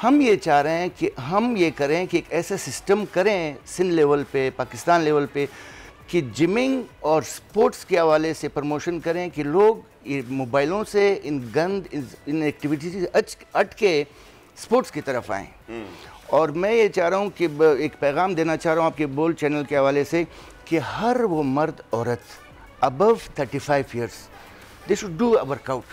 हम ये चाह रहे हैं कि हम ये करें कि एक ऐसा सिस्टम करें सिंध लेवल पे, पाकिस्तान लेवल पे, कि जिमिंग और स्पोर्ट्स के हवाले से प्रमोशन करें कि लोग ये मोबाइलों से इन गंद इन एक्टिविटी से हट के स्पोर्ट्स की तरफ आएँ। और मैं ये चाह रहा हूँ कि एक पैगाम देना चाह रहा हूँ आपके बोल चैनल के हवाले से कि हर वो मर्द औरत above 35 years they should do a workout.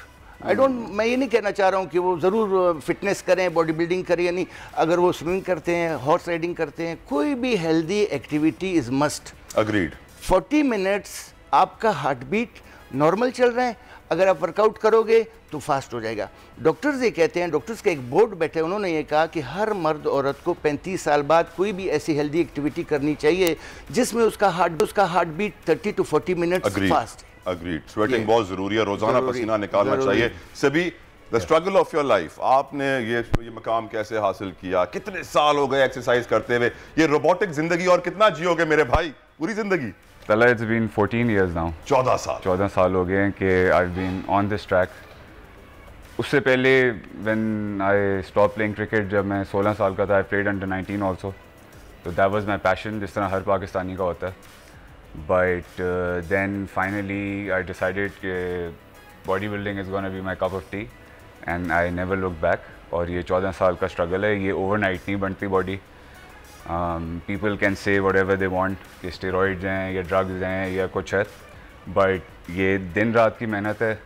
मैं ये नहीं कहना चाह रहा हूँ कि वो ज़रूर फिटनेस करें, बॉडी बिल्डिंग करें या नहीं। अगर वो स्विमिंग करते हैं, हॉर्स राइडिंग करते हैं, कोई भी healthy activity is must. Agreed. 40 minutes आपका हार्ट बीट नॉर्मल चल रहा है, अगर आप वर्कआउट करोगे तो फास्ट हो जाएगा। डॉक्टर्स ये कहते हैं, डॉक्टर्स का एक बोर्ड बैठे, उन्होंने ये कहा कि हर मर्द औरत को 35 साल बाद कोई भी ऐसी हेल्दी एक्टिविटी करनी चाहिए जिसमें उसका heart beat 30 to 40 minutes fast है। अग्रीड। स्वेटिंग बहुत जरूरी है, रोजाना पसीना निकालना चाहिए। सभी the struggle of your life, आपने ये मकाम कैसे हासिल किया, कितने साल हो गए एक्सरसाइज करते हुए, ये रोबोटिक जिंदगी और कितना जियोगे मेरे भाई, पूरी जिंदगी? तला, it's been 14 years now. 14 साल हो गए हैं कि I've been on this track. उससे पहले when I stopped playing cricket, जब मैं 16 साल का था, I played under 19 also. So that was my passion, जिस तरह हर पाकिस्तानी का होता है। But then finally I decided कि bodybuilding is going to be my cup of tea and I never looked back. और ये 14 साल का स्ट्रगल है, ये overnight नहीं बनती body. People can say whatever they want कि steroids हैं या drugs हैं या कुछ है, but ये दिन रात की मेहनत है,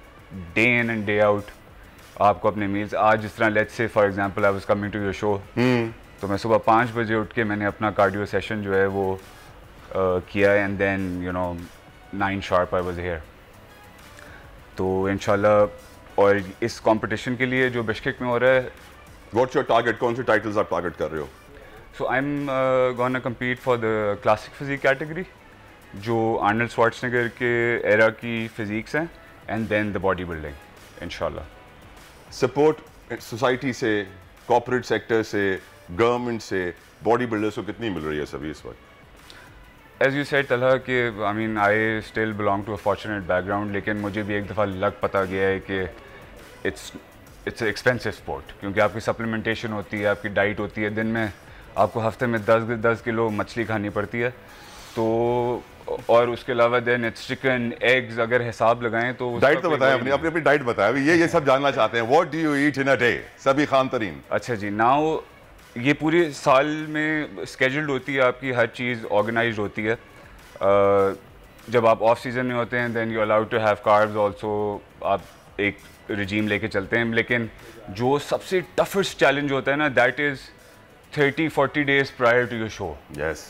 day in and day out। आपको अपने मील्स, आज जिस तरह let's say for example I was coming to your show, तो मैं सुबह 5 बजे उठ के मैंने अपना कार्डियो सेशन जो है वो किया, and then you know 9 sharp I was here। तो इंशाल्लाह, और इस कंपटीशन के लिए जो बिश्केक में हो रहा है, व्हाट्स योर टारगेट, कौन से टाइटल्स आप टारगेट कर रहे हो? So I'm gonna compete for the classic physique category, जो आर्नल्ड श्वार्ज़नेगर के एरा की फिजिक्स हैं, and then the bodybuilding, इंशाल्लाह। सपोर्ट सोसाइटी से, कॉर्पोरेट सेक्टर से, गवर्नमेंट से बॉडी बिल्डर्स को कितनी मिल रही है सभी इस वक्त? As you said तलहा कि I mean I still belong to a fortunate background, लेकिन मुझे भी एक दफ़ा लग पता गया है कि it's an expensive sport, क्योंकि आपकी सप्लीमेंटेशन होती है, आपकी डाइट होती है, दिन में आपको हफ्ते में 10 किलो मछली खानी पड़ती है, तो और उसके अलावा देन इट्स चिकन, एग्स, अगर हिसाब लगाएं तो डाइट तो बताएं, अपनी डाइट बताएं, ये सब जानना चाहते हैं। What do you eat in a day? सभी खान तरीन। अच्छा जी, नाउ ये पूरे साल में स्केड्यूल्ड होती है, आपकी हर चीज़ ऑर्गेनाइज्ड होती है। जब आप ऑफ सीज़न में होते हैं then you allowed to have carbs also, आप एक रिजीम लेके चलते हैं। लेकिन जो सबसे टफेस्ट चैलेंज होता है ना, that is 30-40 days prior to your show. Yes,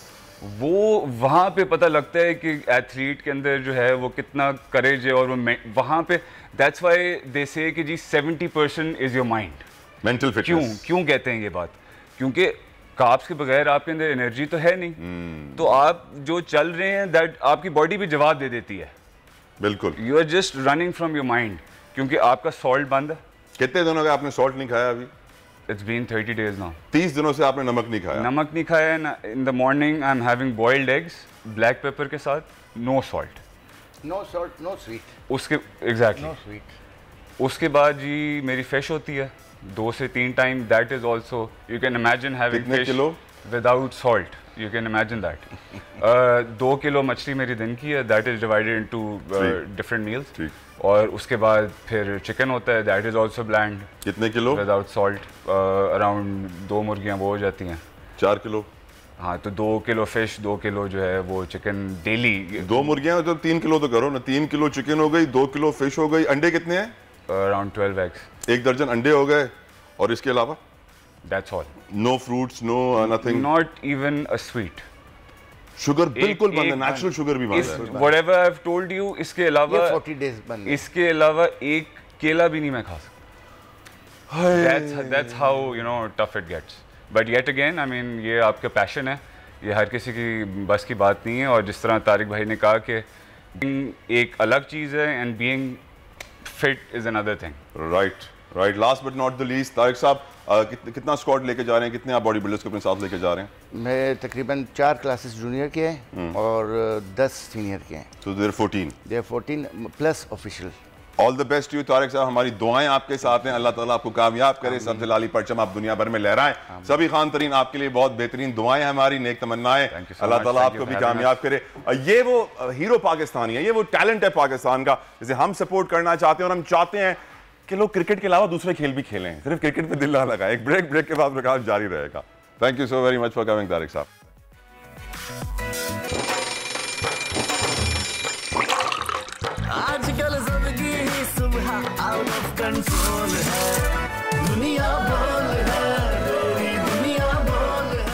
वो वहाँ पे पता लगता है कि एथलीट के अंदर जो है वो कितना करेज है, और वो वहाँ पे दैट्स वाई दे से कि जी 70% is your mind, mental fitness. क्यों कहते हैं ये बात? क्योंकि कार्ब्स के बगैर आपके अंदर एनर्जी तो है नहीं, तो आप जो चल रहे हैं दैट आपकी बॉडी भी जवाब दे देती है। बिल्कुल, you are just running from your mind, क्योंकि आपका सॉल्ट बंद है। कितने दिनों का आपने सॉल्ट नहीं खाया अभी? It's been 30 days now. 30 दिनों से आपने नमक नहीं खाया? नमक नहीं खाया ना। In the morning I'm having boiled eggs, black pepper के साथ, no salt. No salt, no sweet. उसके exactly. No sweet. उसके बाद जी मेरी फिश होती है 2 से 3 time, that is also you can imagine having कितने fish kilo? without salt. You can imagine that. 2 kilo मछली मेरी दिन की है, that is divided into different meals. और उसके बाद फिर चिकन होता है, दैट इज़ ऑल्सो ब्लैंड। कितने किलो? विदाउट सॉल्ट, अराउंड 2 मुर्गियाँ वो हो जाती हैं। 4 किलो। हाँ, तो 2 किलो फिश, 2 किलो जो है वो चिकन डेली। 2 मुर्गियां तो 3 किलो तो करो ना। 3 किलो चिकन हो गई, 2 किलो फिश हो गई। अंडे कितने हैं? Around 12 eggs. 1 दर्जन अंडे हो गए। और इसके अलावा that's all. No fruits, no nothing, not even a sweet. Sugar बिल्कुल बंद है, नेचुरल शुगर भी बंद है। Whatever I have told you, इसके अलावा 40 डेज बंद है। इसके अलावा एक केला भी नहीं मैं खा सकता। That's how you know tough it gets. But yet again I mean ये आपका पैशन है, ये हर किसी की बस की बात नहीं है। और जिस तरह तारिक भाई ने कहा कि एक अलग चीज़ है and being fit is another thing. Right. Last but not the least, Tariq साहब कितना स्क्वाड लेके जा रहे हैं? कितने आप बॉडी बिल्डर्स को अपने साथ लेके जा रहे हैं? मैं तकरीबन 4 क्लासेस जूनियर के हैं और 10 सीनियर के हैं। तो there 14 plus official. All the best you Tariq साहब, हमारी दुआएं आपके साथ हैं। अल्लाह ताला आपको कामयाब करे, सबसे लाली परचम आप दुनिया भर में लहराएं। सभी खान तरीन आपके लिए बहुत बेहतरीन दुआएं हमारी, नेक तमन्नाएं। अल्लाह ताला आपको भी कामयाब करे। ये वो हीरो पाकिस्तानी है, ये वो टैलेंट है पाकिस्तान का जिसे हम सपोर्ट करना चाहते हैं। और हम चाहते हैं कि लोग क्रिकेट के अलावा दूसरे खेल भी खेलें, सिर्फ क्रिकेट पे दिल ना लगाएं। एक ब्रेक के बाद प्रोग्राम जारी रहेगा। Thank you so very much for coming Tariq साहब। आजकल जिंदगी ही सुबह आउट ऑफ कंट्रोल है, दुनिया बोल है, मेरी दुनिया बोल है।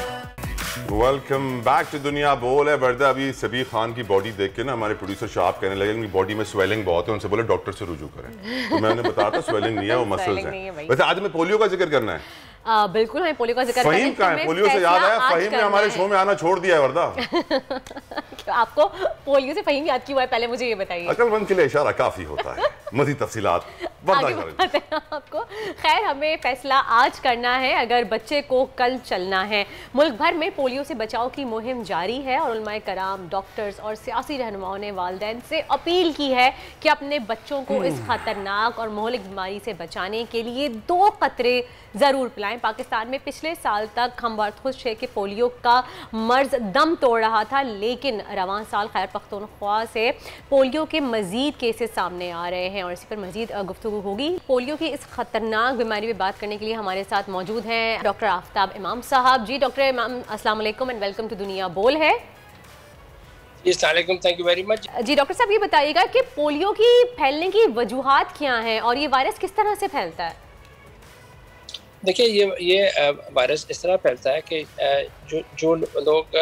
वेलकम बैक टू दुनिया बोल है। वर्दा अभी सबीर खान की बॉडी देख के ना हमारे प्रोड्यूसर शाह कहने लगे उनकी बॉडी में स्वेलिंग बहुत है, उनसे बोले डॉक्टर से रुजू करें। तो मैंने बताया था स्वेलिंग नहीं है, वो मसल्स हैं। वैसे आज हमें पोलियो का जिक्र करना है। बिल्कुल, हमें पोलियो का जिक्र फहीम का है। पोलियो से याद आया, फहीम ने हमारे शो में आना छोड़ दिया है वर्दा। आपको पोलियो से फहीम याद क्यों है, पहले मुझे ये बताइए। अकलमंद के लिए इशारा काफी होता है। मज़ीद तफसीलात आगे बताते हैं आपको। खैर, हमें फैसला आज करना है अगर बच्चे को कल चलना है। मुल्क भर में पोलियो से बचाव की मुहिम जारी है और उलमाए कराम, डॉक्टर्स और सियासी रहनुमाओं ने वालिदैन से अपील की है कि अपने बच्चों को इस खतरनाक और मोहलिक बीमारी से बचाने के लिए 2 कतरे ज़रूर पिलाएं। पाकिस्तान में पिछले साल तक हम बहुत खुश है कि पोलियो का मर्ज दम तोड़ रहा था, लेकिन रवां साल खैर पख्तूनख्वा से पोलियो के मजीद केसेस सामने आ रहे हैं और इसी पर मजीद गुफ्तगू होगी। पोलियो की इस खतरनाक बीमारी पर बात करने के लिए हमारे साथ मौजूद हैं डॉक्टर आफ्ताब इमाम साहब। जी डॉक्टर इमाम, अस्सलाम वालेकुम एंड वेलकम टू दुनिया बोल है। Thank you very much. जी डॉक्टर साहब, ये बताइएगा कि पोलियो की फैलने की वजूहात क्या हैं और ये वायरस किस तरह से फैलता है? देखिए, ये वायरस इस तरह फैलता है कि जो लोग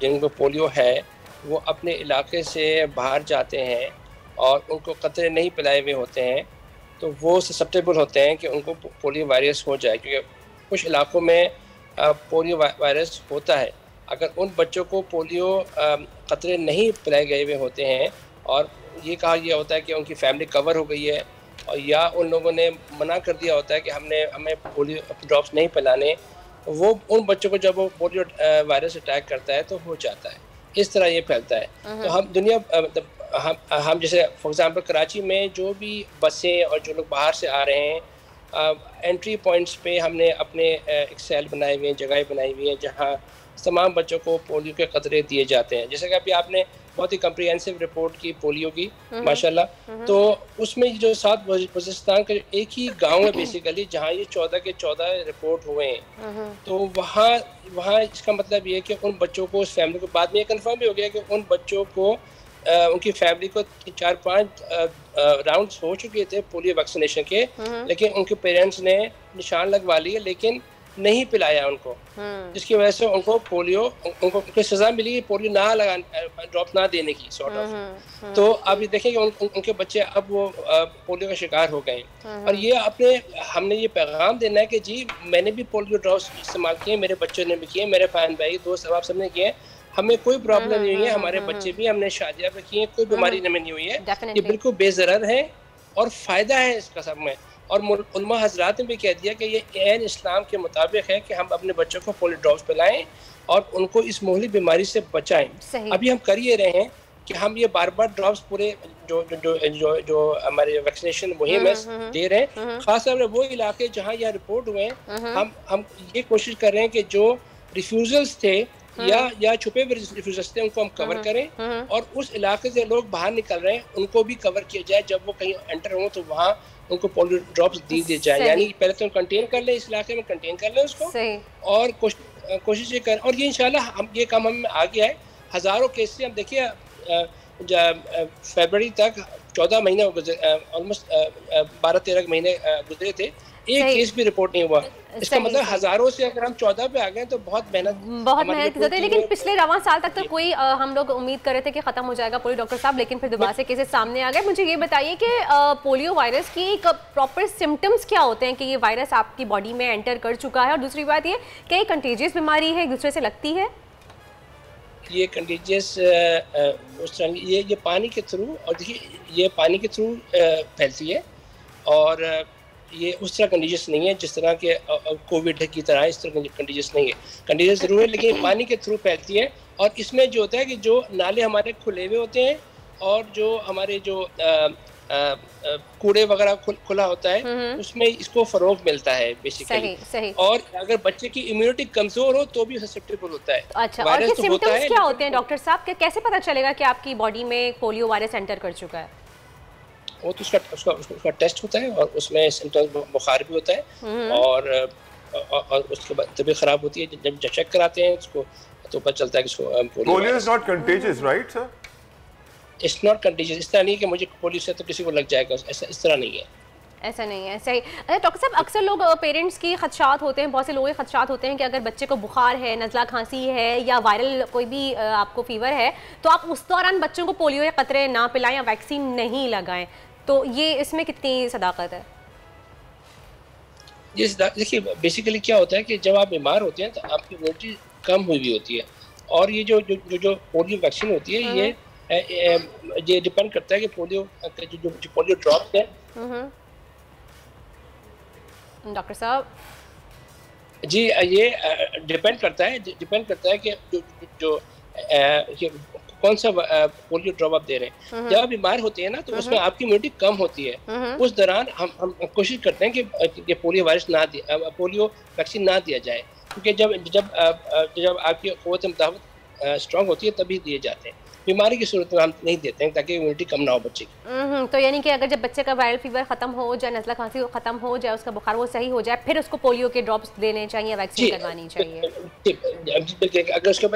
जिनको पोलियो है वो अपने इलाके से बाहर जाते हैं और उनको कतरे नहीं पिलाए हुए होते हैं, तो वो ससेप्टेबल होते हैं कि उनको पोलियो वायरस हो जाए। क्योंकि कुछ इलाकों में पोलियो वायरस होता है। अगर उन बच्चों को पोलियो कतरे नहीं पिलाए गए हुए होते हैं और ये कहा गया होता है कि उनकी फैमिली कवर हो गई है, और या उन लोगों ने मना कर दिया होता है कि हमें पोलियो ड्रॉप्स नहीं पिलाने, वो उन बच्चों को जब वो पोलियो वायरस अटैक करता है तो हो जाता है। इस तरह ये फैलता है। तो हम हम जैसे फॉर एग्जांपल कराची में जो भी बसें और जो लोग बाहर से आ रहे हैं, एंट्री पॉइंट्स पे हमने अपने एक सेल बनाए हुए हैं, जगह बनाई हुई हैं जहाँ तमाम बच्चों को पोलियो के कतरे दिए जाते हैं। जैसे कि अभी आपने बहुत ही कम्प्रिहेंसिव रिपोर्ट की पोलियो की, माशाल्लाह, तो उसमें जो 7 वज़ीरिस्तान का एक ही गांव है बेसिकली जहां ये 14 के 14 रिपोर्ट हुए हैं। तो वहाँ इसका मतलब ये है कि उन बच्चों को, उस फैमिली को, बाद में ये कंफर्म भी हो गया कि उन बच्चों को उनकी फैमिली को 4-5 राउंड्स हो चुके थे पोलियो वैक्सीनेशन के, लेकिन उनके पेरेंट्स ने निशान लगवा लिए लेकिन नहीं पिलाया उनको, जिसकी वजह से उनको पोलियो, उनको सजा मिली पोलियो ना लगा, ड्रॉप ना देने की सॉर्ट ऑफ। तो अब ये देखें कि उनके बच्चे अब वो पोलियो का शिकार हो गए। और ये हमने ये पैगाम देना है कि जी मैंने भी पोलियो ड्रॉप्स इस्तेमाल किए, मेरे बच्चों ने भी किए, मेरे बहन भाई दोस्त अब सबने किए, हमें कोई प्रॉब्लम नहीं हुई है, हमारे बच्चे भी, हमने शादियाँ भी की हैं, कोई बीमारी हमें नहीं हुई है। ये बिल्कुल बेज़रर है और फ़ायदा है इसका सब में। और उलमा हजरात ने भी कह दिया कि ये ऐन इस्लाम के मुताबिक है कि हम अपने बच्चों को पोलियो ड्रॉप्स पिलाएं और उनको इस मोहली बीमारी से बचाएं। अभी हम कर ये रहे हैं कि हम ये बार ड्रॉप्स पूरे जो जो जो जो हमारे वैक्सीनेशन मुहिम है दे रहे हैं, खासतौर पर वो इलाके जहाँ यह रिपोर्ट हुए हैं। हम ये कोशिश कर रहे हैं कि जो रिफ्यूजल्स थे या छुपे हुए रिफ्यूजल्स थे उनको हम कवर करें, और उस इलाके से लोग बाहर निकल रहे हैं उनको भी कवर किया जाए। जब वो कहीं एंटर हों तो वहाँ उनको पोलियो ड्रॉप्स दी जाए, यानी पहले तो कंटेन कर लें, इस इलाके में कंटेन कर लें उसको, और कोशिश ये कर, और ये इंशाल्लाह हम ये काम हम आ गया है। हज़ारों केस से हम देखिए फरवरी तक 14 महीने ऑलमोस्ट 12-13 महीने गुजरे थे, एक केस भी रिपोर्ट नहीं हुआ। इसका मतलब हजारों से अगर हम 14 पे आ गए तो बहुत मेहनत की जरूरत है। लेकिन पिछले रवां साल तक तो कोई हम लोग उम्मीद कर रहे थे कि खत्म हो जाएगा पोलियो डॉक्टर साहब, लेकिन फिर दोबारा से केसेस सामने आ गए। मुझे ये बताइए कि पोलियो वायरस की प्रॉपर सिम्टम्स क्या होते हैं कि ये वायरस आपकी बॉडी में एंटर कर चुका है, और दूसरी बात ये कि कंटेजियस बीमारी है, एक दूसरे से लगती है? ये कंटेजियस उस तरह ये पानी के थ्रू, और देखिए ये पानी के थ्रू फैलती है, और ये उस तरह कंटेजियस नहीं है जिस तरह के कोविड की तरह, इस तरह कंटेजियस नहीं है। कंटेजियस जरूर है लेकिन पानी के थ्रू फैलती है, और इसमें जो होता है कि जो नाले हमारे खुले हुए होते हैं, और जो हमारे जो कूड़े वगैरह खुला होता है, उसमें इसको फरोग मिलता है बेसिकली। सही। और अगर बच्चे की इम्यूनिटी कमजोर हो तो भी ससेप्टेबल होता है। अच्छा, और ये सिम्टम्स क्या होते हैं डॉक्टर साहब? कैसे पता चलेगा कि आपकी बॉडी में पोलियो वायरस एंटर कर चुका है? वो तो उसका टेस्ट होता है, और उसमें सिम्टम्स बुखार भी होता है, और उसके बाद तबीयत खराब होती है। जब चेक कराते हैं उसको तो पता चलता है कि इसको polio is not contagious, right sir? It's not contagious. इस तरह नहीं कि मुझे पोलियो से तो किसी को लग जाएगा, ऐसा इस तरह नहीं है। ऐसा नहीं है, सही। अच्छा डॉक्टर साहब, अक्सर लोग पेरेंट्स की खदशात होते हैं, बहुत से लोगों के खदशात होते हैं कि अगर बच्चे को बुखार है, नज़ला खांसी है, या वायरल कोई भी आपको फीवर है, तो आप उस दौरान बच्चों को पोलियो या कतरे ना पिलाएं या वैक्सीन नहीं लगाएं, तो ये इसमें कितनी सदाकत है? ये देखिए बेसिकली क्या होता है कि जब आप बीमार होते हैं तो आपकी इम्यूनिटी कम हुई हुई होती है, और ये जो पोलियो वैक्सीन होती है ये डिपेंड करता है कि पोलियो जो पोलियो ड्रॉप्स है। डॉक्टर साहब जी, ये डिपेंड करता है कि जो कौन सा पोलियो ड्रॉप आप दे रहे हैं। जब आप बीमार होते हैं ना तो उसमें आपकी इम्यूनिटी कम होती है, उस दौरान हम कोशिश करते हैं कि पोलियो वायरस पोलियो वैक्सीन ना दिया जाए, क्योंकि जब आपकी क़ुव्वत मुताबिक स्ट्रॉन्ग होती है तभी दिए जाते हैं। बीमारी की सूरत में हम नहीं देते हैं ताकि इम्यूनिटी कम ना हो बच्चे की। तो यानी कि अगर जब बच्चे का वायरल फीवर खत्म हो जाए, नज़ला खांसी खत्म हो जाए, उसका बुखार वो सही हो जाए, फिर उसको पोलियो के ड्रॉप्स देने चाहिए, वैक्सीन करवानी चाहिए। अगर उसके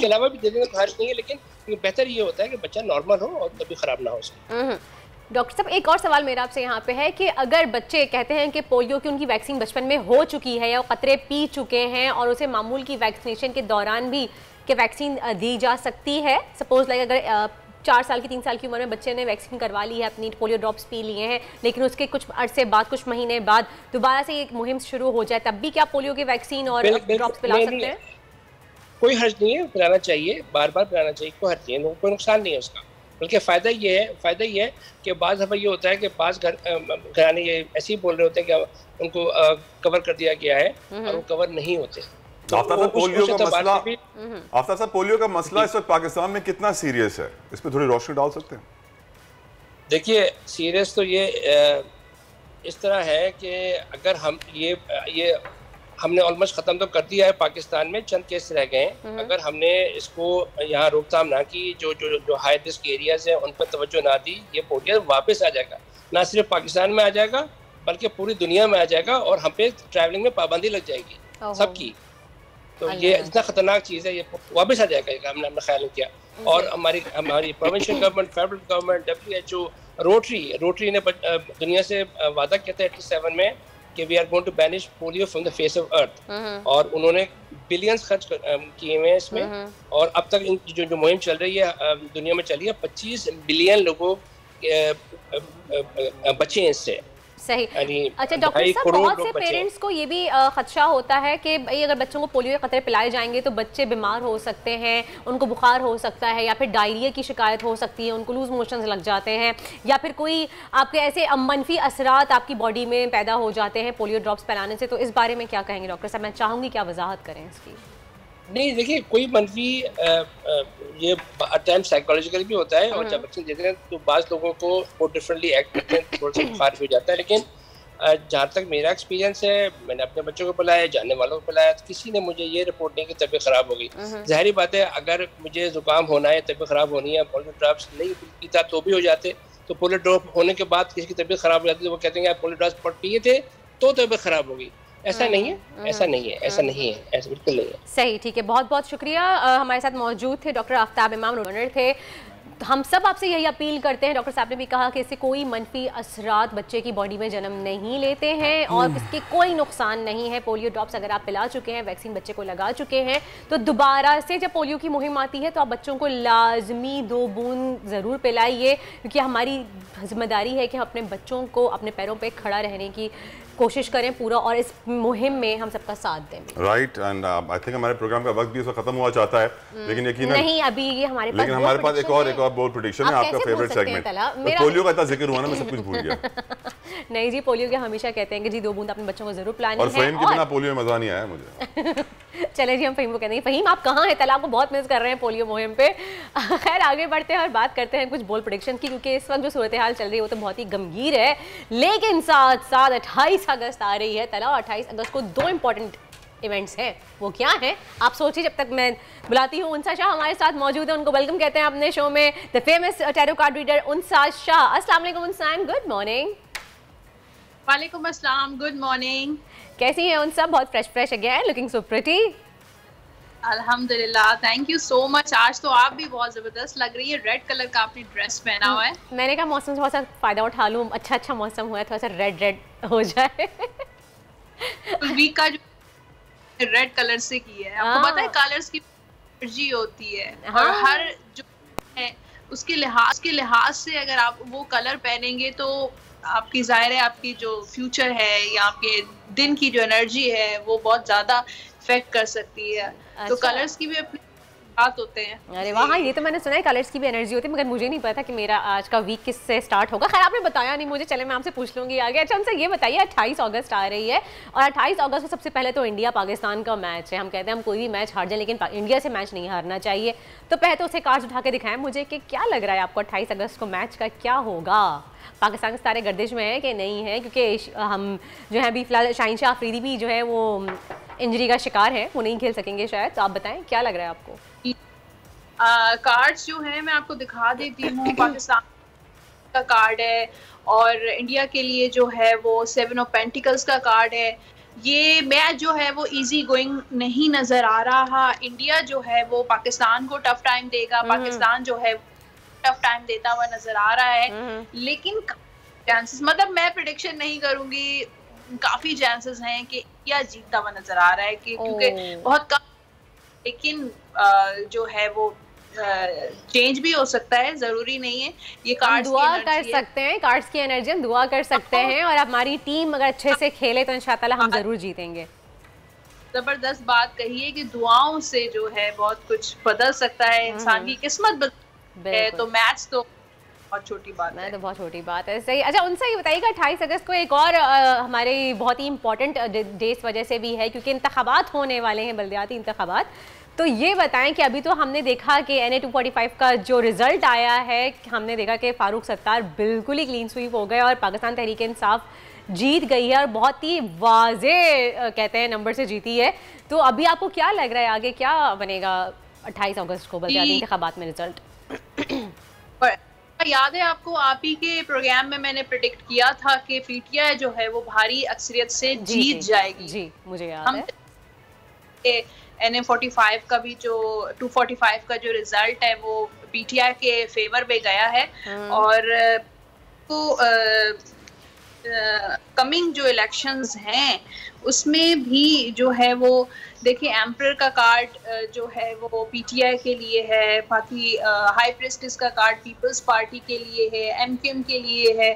अलावा भी दे देना तो हर्ज नहीं है, लेकिन बेहतर ये होता है कि बच्चा नॉर्मल हो और तभी खराब ना हो उसका। डॉक्टर साहब, एक और सवाल मेरा आपसे यहाँ पे है कि अगर बच्चे कहते हैं कि पोलियो की उनकी वैक्सीन बचपन में हो चुकी है या वो कतरे पी चुके हैं, और उसे मामूल की वैक्सीनेशन के दौरान भी कि वैक्सीन दी जा सकती है, सपोज लाइक अगर 4 साल की 3 साल की उम्र में बच्चे ने वैक्सीन करवा ली है, अपनी पोलियो ड्रॉप्स पी लिए हैं, लेकिन उसके कुछ अरसे बाद, कुछ महीने बाद दोबारा से एक मुहिम शुरू हो जाए, तब भी क्या पोलियो की वैक्सीन और ड्रॉप्स पिला सकते हैं? कोई हर्ज नहीं है, पिलाना चाहिए, बार बार पिलाना चाहिए, कोई हर्ज नहीं है, कोई नुकसान नहीं है उसका। बल्कि फ़ायदा ये है कि बाज़ दफ़ा ये होता है कि बाज़ घराने ये ऐसे ही बोल रहे होते हैं कि उनको कवर कर दिया गया है, और वो कवर नहीं होते। आफ्ताब साहब, पोलियो का मसला इस वक्त पाकिस्तान में कितना सीरियस है, इस पर थोड़ी रोशनी डाल सकते हैं? देखिए सीरियस तो ये इस तरह है कि अगर हम ये हमने ऑलमोस्ट ख़त्म तो कर दिया है पाकिस्तान में, चंद केस रह गए हैं। अगर हमने इसको यहाँ रोकथाम ना की, जो हाई रिस्क एरियाज हैं उन पर तवज्जो ना दी, ये पोलियो वापस आ जाएगा, ना सिर्फ पाकिस्तान में आ जाएगा बल्कि पूरी दुनिया में आ जाएगा, और हम पे ट्रैवलिंग में पाबंदी लग जाएगी सबकी। तो ये इतना खतरनाक चीज़ है, ये वापस आ जाएगा, हमने ख्याल नहीं किया। और हमारी provincial government, federal government, WHO, Rotary ने दुनिया से वादा किया था 87 में कि we are going to banish polio from the face of earth, और उन्होंने बिलियंस खर्च किए हुए हैं इसमें। और अब तक जो मुहिम चल रही है दुनिया में चली है, 25 बिलियन लोगों बचे हैं इससे। सही। अच्छा डॉक्टर साहब, बहुत से पेरेंट्स को ये भी खदशा होता है कि भाई अगर बच्चों को पोलियो के कतरे पिलाए जाएंगे तो बच्चे बीमार हो सकते हैं, उनको बुखार हो सकता है, या फिर डायरिया की शिकायत हो सकती है, उनको लूज मोशंस लग जाते हैं, या फिर कोई आपके ऐसे मनफी असरात आपकी बॉडी में पैदा हो जाते हैं पोलियो ड्रॉप्स पिलाने से। तो इस बारे में क्या कहेंगे डॉक्टर साहब? मैं चाहूँगी क्या वजाहत करें इसकी। नहीं देखिए, कोई मनफी ये टाइम साइकोलॉजिकल भी होता है, और जब वैक्सीन देते हैं तो बाज़ लोगों को वो डिफरेंटली एक्ट करते हैं, थोड़ा सा बुखार हो जाता है। लेकिन जहाँ तक मेरा एक्सपीरियंस है, मैंने अपने बच्चों को पिलाया, जानने वालों को पिलाया, तो किसी ने मुझे ये रिपोर्ट नहीं कि तबीयत ख़राब हो गई। ज़ाहिर बात है, अगर मुझे ज़ुकाम होना है, तबीयत ख़राब होनी है, पोलियो ड्रॉप्स नहीं पीता तो भी हो जाते, तो पोलियो ड्रॉप होने के बाद किसी की तबीयत खराब हो जाती है तो वो कहते हैं आप पोलियो ड्रॉप पिए थे तो तबीयत खराब होगी। ऐसा नहीं है, ऐसा नहीं है, ऐसा नहीं है, ऐसा बिल्कुल नहीं है। सही, ठीक है, बहुत बहुत शुक्रिया। हमारे साथ मौजूद थे डॉक्टर आफ्ताब इमाम, ओनर थे। हम सब आपसे यही अपील करते हैं, डॉक्टर साहब ने भी कहा कि इससे कोई मनफी असरात बच्चे की बॉडी में जन्म नहीं लेते हैं और इसके कोई नुकसान नहीं है। पोलियो ड्रॉप्स अगर आप पिला चुके हैं, वैक्सीन बच्चे को लगा चुके हैं, तो दोबारा से जब पोलियो की मुहिम आती है तो आप बच्चों को लाजमी 2 बूंद ज़रूर पिलाइए, क्योंकि हमारी जिम्मेदारी है कि हम अपने बच्चों को अपने पैरों पर खड़ा रहने की कोशिश करें पूरा, और इस मुहिम में हम सबका साथ दें। राइट, एंड आई थिंक हमारे प्रोग्राम का वक्त भी इसमें खत्म हुआ चाहता है, लेकिन यकीनन नहीं, अभी ये हमारे पास, लेकिन हमारे पास एक और बोल्ड प्रेडिक्शन है, आपका फेवरेट सेगमेंट। तो पोलियो का इतना जिक्र हुआ ना, मैं सब कुछ भूल गया। नहीं जी, पोलियो के हमेशा कहते हैं कि जी 2 बूंद अपने बच्चों को जरूर पिलानी है। और फहीम के बिना पोलियो में मजा नहीं आया मुझे। चले जी, हम फहीम को कहते हैं, फहीम आप कहाँ हैं? तला को बहुत मिस कर रहे हैं पोलियो मुहिम पे। खैर आगे बढ़ते हैं और बात करते हैं कुछ बोल्ड प्रेडिक्शन की, क्योंकि इस वक्त जो सूरत हाल चल रही है वो तो बहुत ही गंभीर है, लेकिन साथ साथ 28 अगस्त आ रही है तला, और 28 अगस्त को 2 इंपॉर्टेंट इवेंट्स हैं। वो क्या है आप सोचिए, जब तक मैं बुलाती हूँ उनसा शाह हमारे साथ मौजूद है, उनको वेलकम कहते हैं अपने शो में, the famous tarot card reader Unsa Shah. अस्सलाम वालेकुम उनसा, गुड मॉर्निंग। वालेकुम अस्सलाम, गुड मॉर्निंग। कैसी हैं उनसा? बहुत fresh again, looking so pretty. अल्हम्दुलिल्लाह, थैंक यू सो मच। आज तो आप भी बहुत जबरदस्त लग रही है, रेड कलर का आपने ड्रेस पहना हुआ है। मैंने कहा मौसम से थोड़ा सा फायदा उठा लूँ, अच्छा मौसम हुआ है, थोड़ा सा रेड हो जाए। वीक का जो रेड कलर से की है, आपको पता है कलर्स की एनर्जी होती है, और हर जो है उसके लिहाज से अगर आप वो कलर पहनेंगे तो आपकी जाहिर है आपकी जो फ्यूचर है या आपके दिन की जो एनर्जी है वो बहुत ज्यादा इफेक्ट कर सकती है। तो कलर्स की भी अपनी बात होते हैं। अरे वाह, ये तो मैंने सुना है कलर्स की भी एनर्जी होती है, मगर मुझे नहीं पता कि मेरा आज का वीक किससे स्टार्ट होगा। खैर आपने बताया नहीं मुझे, चले मैं आपसे पूछ लूंगी आगे। अच्छा उनसे ये बताइए, 28 अगस्त आ रही है और 28 अगस्त को सबसे पहले तो इंडिया पाकिस्तान का मैच है। हम कहते हैं हम कोई भी मैच हार जाए लेकिन इंडिया से मैच नहीं हारना चाहिए। तो पहले तो उसे कार्ड्स उठा के दिखाएं मुझे कि क्या लग रहा है आपको 28 अगस्त को मैच का क्या होगा? पाकिस्तान के सारे गर्दिश में है कि नहीं है? क्योंकि हम जो है अभी फिलहाल शाहीन शाह अफरीदी भी जो है वो इंजरी का शिकार है, वो नहीं खेल सकेंगे शायद। तो आप बताएं क्या लग रहा है आपको? कार्ड्स जो है मैं आपको दिखा देती हूँ। पाकिस्तान का कार्ड है और इंडिया के लिए जो है वो 7 ऑफ पेंटिकल्स का कार्ड है। ये मैच जो है वो इजी गोइंग नहीं नजर आ रहा। इंडिया जो है वो पाकिस्तान को टफ टाइम देगा, पाकिस्तान जो है टफ टाइम देता हुआ नजर आ रहा है। लेकिन चांसेस, मतलब मैं प्रेडिक्शन नहीं करूंगी, काफी चांसेस हैं कि इंडिया जीतता हुआ नजर आ रहा है कि क्योंकि बहुत कम, लेकिन जो है वो चेंज भी हो सकता है, जरूरी नहीं है। ये कार्ड्स दुआ कर सकते हैं, कार्ड्स की एनर्जी हम दुआ कर सकते हैं, और हमारी टीम अगर अच्छे से खेले तो इंशाअल्लाह हम जरूर जीतेंगे। जबरदस्त बात कही है कि दुआओं से जो है बहुत कुछ बदल सकता है, इंसान की किस्मत बदल है। तो मैच तो बहुत छोटी बात है, तो बहुत छोटी बात है, सही। अच्छा उनसे ये बताइएगा 28 अगस्त को एक और हमारे बहुत ही इंपॉर्टेंट डे इस वजह से भी है क्योंकि इंतखाबात होने वाले हैं, बल्दियाती इंतखाबात। तो ये बताएं कि अभी तो हमने देखा कि NA 245 का जो रिजल्ट आया है, हमने देखा कि फारूक सत्तार बिल्कुल ही क्लीन स्वीप हो गए और पाकिस्तान तहरीक इंसाफ जीत गई है और बहुत ही वाजे कहते हैं नंबर से जीती है। तो अभी आपको क्या लग रहा है आगे क्या बनेगा 28 अगस्त को बल्दियाती इंतखाबात में रिजल्ट? याद है आपको, आप ही के प्रोग्राम में मैंने प्रेडिक्ट किया था कि PTI जो है वो भारी अक्सरियत से जीत जाएगी। जी मुझे याद है। NA 45 का भी जो 245 का जो रिजल्ट है वो PTI के फेवर में गया है। और कमिंग जो इलेक्शंस हैं उसमें भी जो है वो देखिए एम्परर का कार्ड जो है वो PTI के लिए है, बाकी हाई प्रेस्टिस का कार्ड पीपल्स पार्टी के लिए है, MKM के लिए है,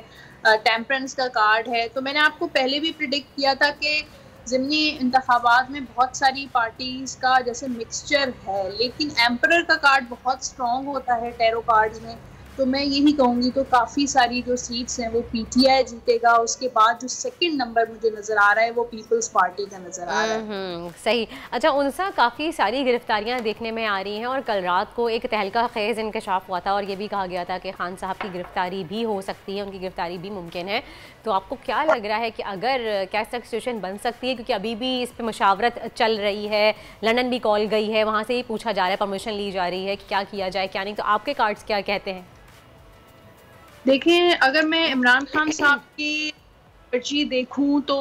टेम्परेंस का कार्ड है। तो मैंने आपको पहले भी प्रिडिक्ट किया था कि ज़िमनी इंतखाबात में बहुत सारी पार्टीज का जैसे मिक्सचर है, लेकिन एम्परर का कार्ड बहुत स्ट्रॉन्ग होता है टैरो कार्ड्स में। तो मैं यही कहूँगी तो काफ़ी सारी जो सीट्स हैं वो PTI जीतेगा। उसके बाद जो सेकंड नंबर मुझे नज़र आ रहा है वो पीपल्स पार्टी का नज़र आ रहा है। सही। अच्छा उनसा काफ़ी सारी गिरफ्तारियां देखने में आ रही हैं और कल रात को एक तहलका खेज़ इंकशाफ हुआ था और ये भी कहा गया था कि खान साहब की गिरफ्तारी भी हो सकती है, उनकी गिरफ्तारी भी मुमकिन है। तो आपको क्या लग रहा है कि अगर क्या सिचुएशन बन सकती है? क्योंकि अभी भी इस पर मुशावरत चल रही है, लंदन भी कॉल गई है, वहाँ से ही पूछा जा रहा है, परमिशन ली जा रही है कि क्या किया जाए क्या नहीं। तो आपके कार्ड्स क्या कहते हैं? देखें, अगर मैं इमरान खान साहब की पर्ची देखूं तो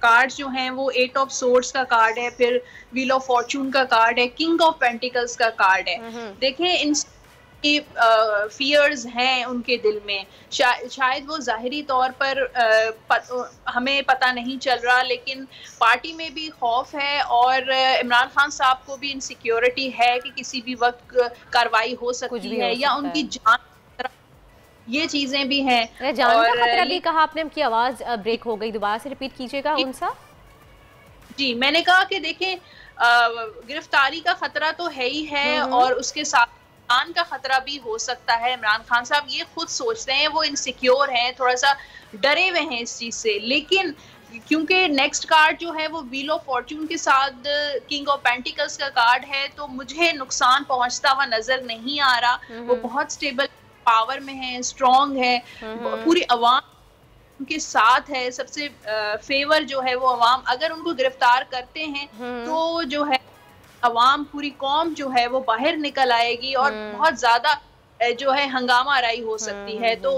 कार्ड्स जो हैं वो 8 ऑफ सोर्ड्स का कार्ड है, फिर व्हील ऑफ फॉर्चून का कार्ड है, किंग ऑफ पेंटिकल्स का कार्ड है। देखें, इन फियर्स हैं उनके दिल में, शायद वो ज़ाहिरी तौर पर हमें पता नहीं चल रहा, लेकिन पार्टी में भी खौफ है और इमरान खान साहब को भी इनसिक्योरिटी है कि किसी भी वक्त कार्रवाई हो सकती है या उनकी जान, ये चीजें भी हैं। जान का खतरा भी कहा आपने, आपकी आवाज ब्रेक हो गई, दोबारा से रिपीट कीजिएगा उनसा। जी, मैंने कहा कि देखें, गिरफ्तारी का खतरा तो है ही है और उसके साथ जान का खतरा भी हो सकता है। इमरान खान साहब ये खुद सोचते हैं, वो इनसिक्योर हैं, थोड़ा सा डरे हुए हैं इस चीज से, लेकिन क्योंकि नेक्स्ट कार्ड जो है वो व्हील ऑफ फॉर्चून के साथ किंग ऑफ पेंटिकल्स का कार्ड है, तो मुझे नुकसान पहुंचता हुआ नजर नहीं आ रहा। वो बहुत स्टेबल पावर में है, स्ट्रॉन्ग है, पूरी अवाम उनके साथ है, सबसे फेवर जो है वो अवाम, अगर उनको गिरफ्तार करते हैं तो जो है अवाम, पूरी कौम जो है वो बाहर निकल आएगी और बहुत ज्यादा जो है हंगामा आराई हो सकती है। तो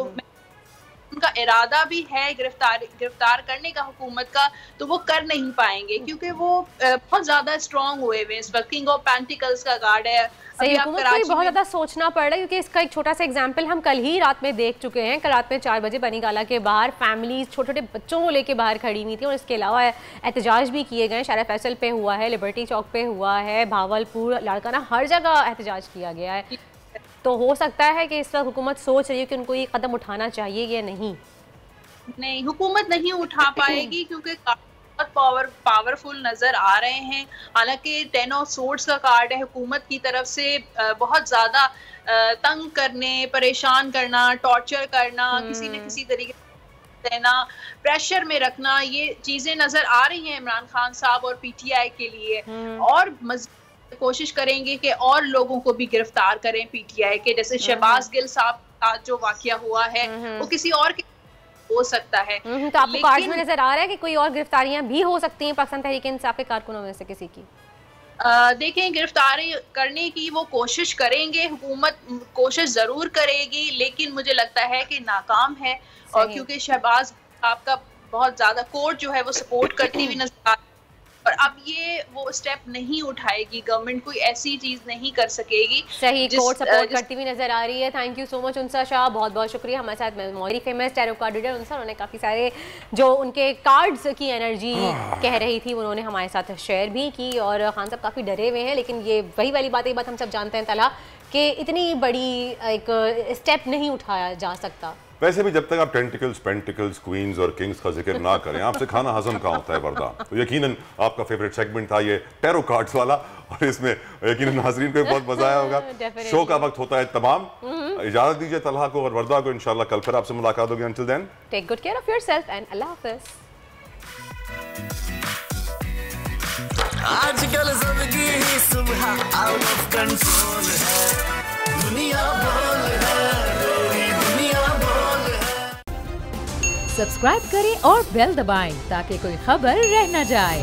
उनका इरादा भी है गिरफ्तार करने का हुकूमत का, तो वो कर नहीं पाएंगे क्योंकि वो बहुत ज्यादा स्ट्रॉन्ग हुए हुए इस वक्त। किंग ऑफ पेंटिकल्स का कार्ड है। सही, हुकूमत को बहुत ज़्यादा सोचना पड़ रहा है क्योंकि इसका एक छोटा सा एग्जांपल हम कल ही रात में देख चुके हैं। कल रात में 4 बजे बनीगाला के बाहर फैमिलीज छोटे छोटे बच्चों को लेके बाहर खड़ी हुई थी और इसके अलावा एहतजाज भी किए गए। शारा फैसल पे हुआ है, लिबर्टी चौक पे हुआ है, भावलपुर, लाड़काना, हर जगह एहतजाज किया गया है। तो हो सकता है कि इस वक्त हुकूमत सोच रही है कि उनको ये कदम उठाना चाहिए या नहीं। नहीं, हुकूमत नहीं उठा पाएगी क्योंकि बहुत पावरफुल नजर आ रहे हैं। हालांकि 10 ऑफ सोर्ड्स का कार्ड है, हुकूमत की तरफ से बहुत ज्यादा तंग करने, परेशान करना, टॉर्चर करना, किसी न किसी तरीके देना, प्रेशर में रखना, ये चीजें नजर आ रही हैं इमरान खान साहब और पीटीआई के लिए। और कोशिश करेंगे कि और लोगों को भी गिरफ्तार करें पीटीआई के, जैसे शहबाज गिल साहब का जो वाकया हुआ है वो किसी और के हो सकता है। तो आपको कार्ड में नजर आ रहा है कि कोई और गिरफ्तारियां भी हो सकती हैं पाकिस्तान तहरीक इंसाफ के कारकुनों में से किसी की? देखें, गिरफ्तारी करने की वो कोशिश करेंगे, हुकूमत कोशिश जरूर करेगी, लेकिन मुझे लगता है कि नाकाम है। और क्योंकि शहबाज आपका बहुत ज्यादा कोर्ट जो है वो सपोर्ट करती हुई नजर आ रही है और अब ये वो स्टेप नहीं उठाएगी, गवर्नमेंट कोई ऐसी चीज नहीं कर सकेगी। सही, कोर्ट सपोर्ट करती हुई नजर आ रही है। Thank you so much Unsa Shah, बहुत बहुत शुक्रिया। हमारे साथ memory famous tarot card reader Unsa, उन्होंने काफ़ी सारे जो उनके कार्ड्स की एनर्जी कह रही थी उन्होंने हमारे साथ शेयर भी की। और खान साहब काफ़ी डरे हुए हैं, लेकिन ये वही वाली बात हम सब जानते हैं तला कि इतनी बड़ी एक स्टेप नहीं उठाया जा सकता। वैसे भी जब तक आप टेंटिकल्स, पेंटिकल्स, क्वींस और किंग्स का जिक्र ना करें, आपसे खाना हजम कहाँ होता है वर्दा। तो यकीनन आपका फेवरेट सेगमेंट था ये टैरो कार्ड्स वाला और इसमें यकीनन नाज़रीन को बहुत मजा आया होगा। शो का वक्त होता है तमाम, इजाजत दीजिए तलहा को और वर्दा को, इंशाल्लाह कल फिर आपसे मुलाकात होगी। Until then take good care of yourself and अल्लाह हाफिज। आजकल जिंदगी ही सुबह आउट ऑफ कंट्रोल है, दुनिया बोल है, दुनिया बोल है। सब्सक्राइब करें और बेल दबाएं ताकि कोई खबर रह न जाए।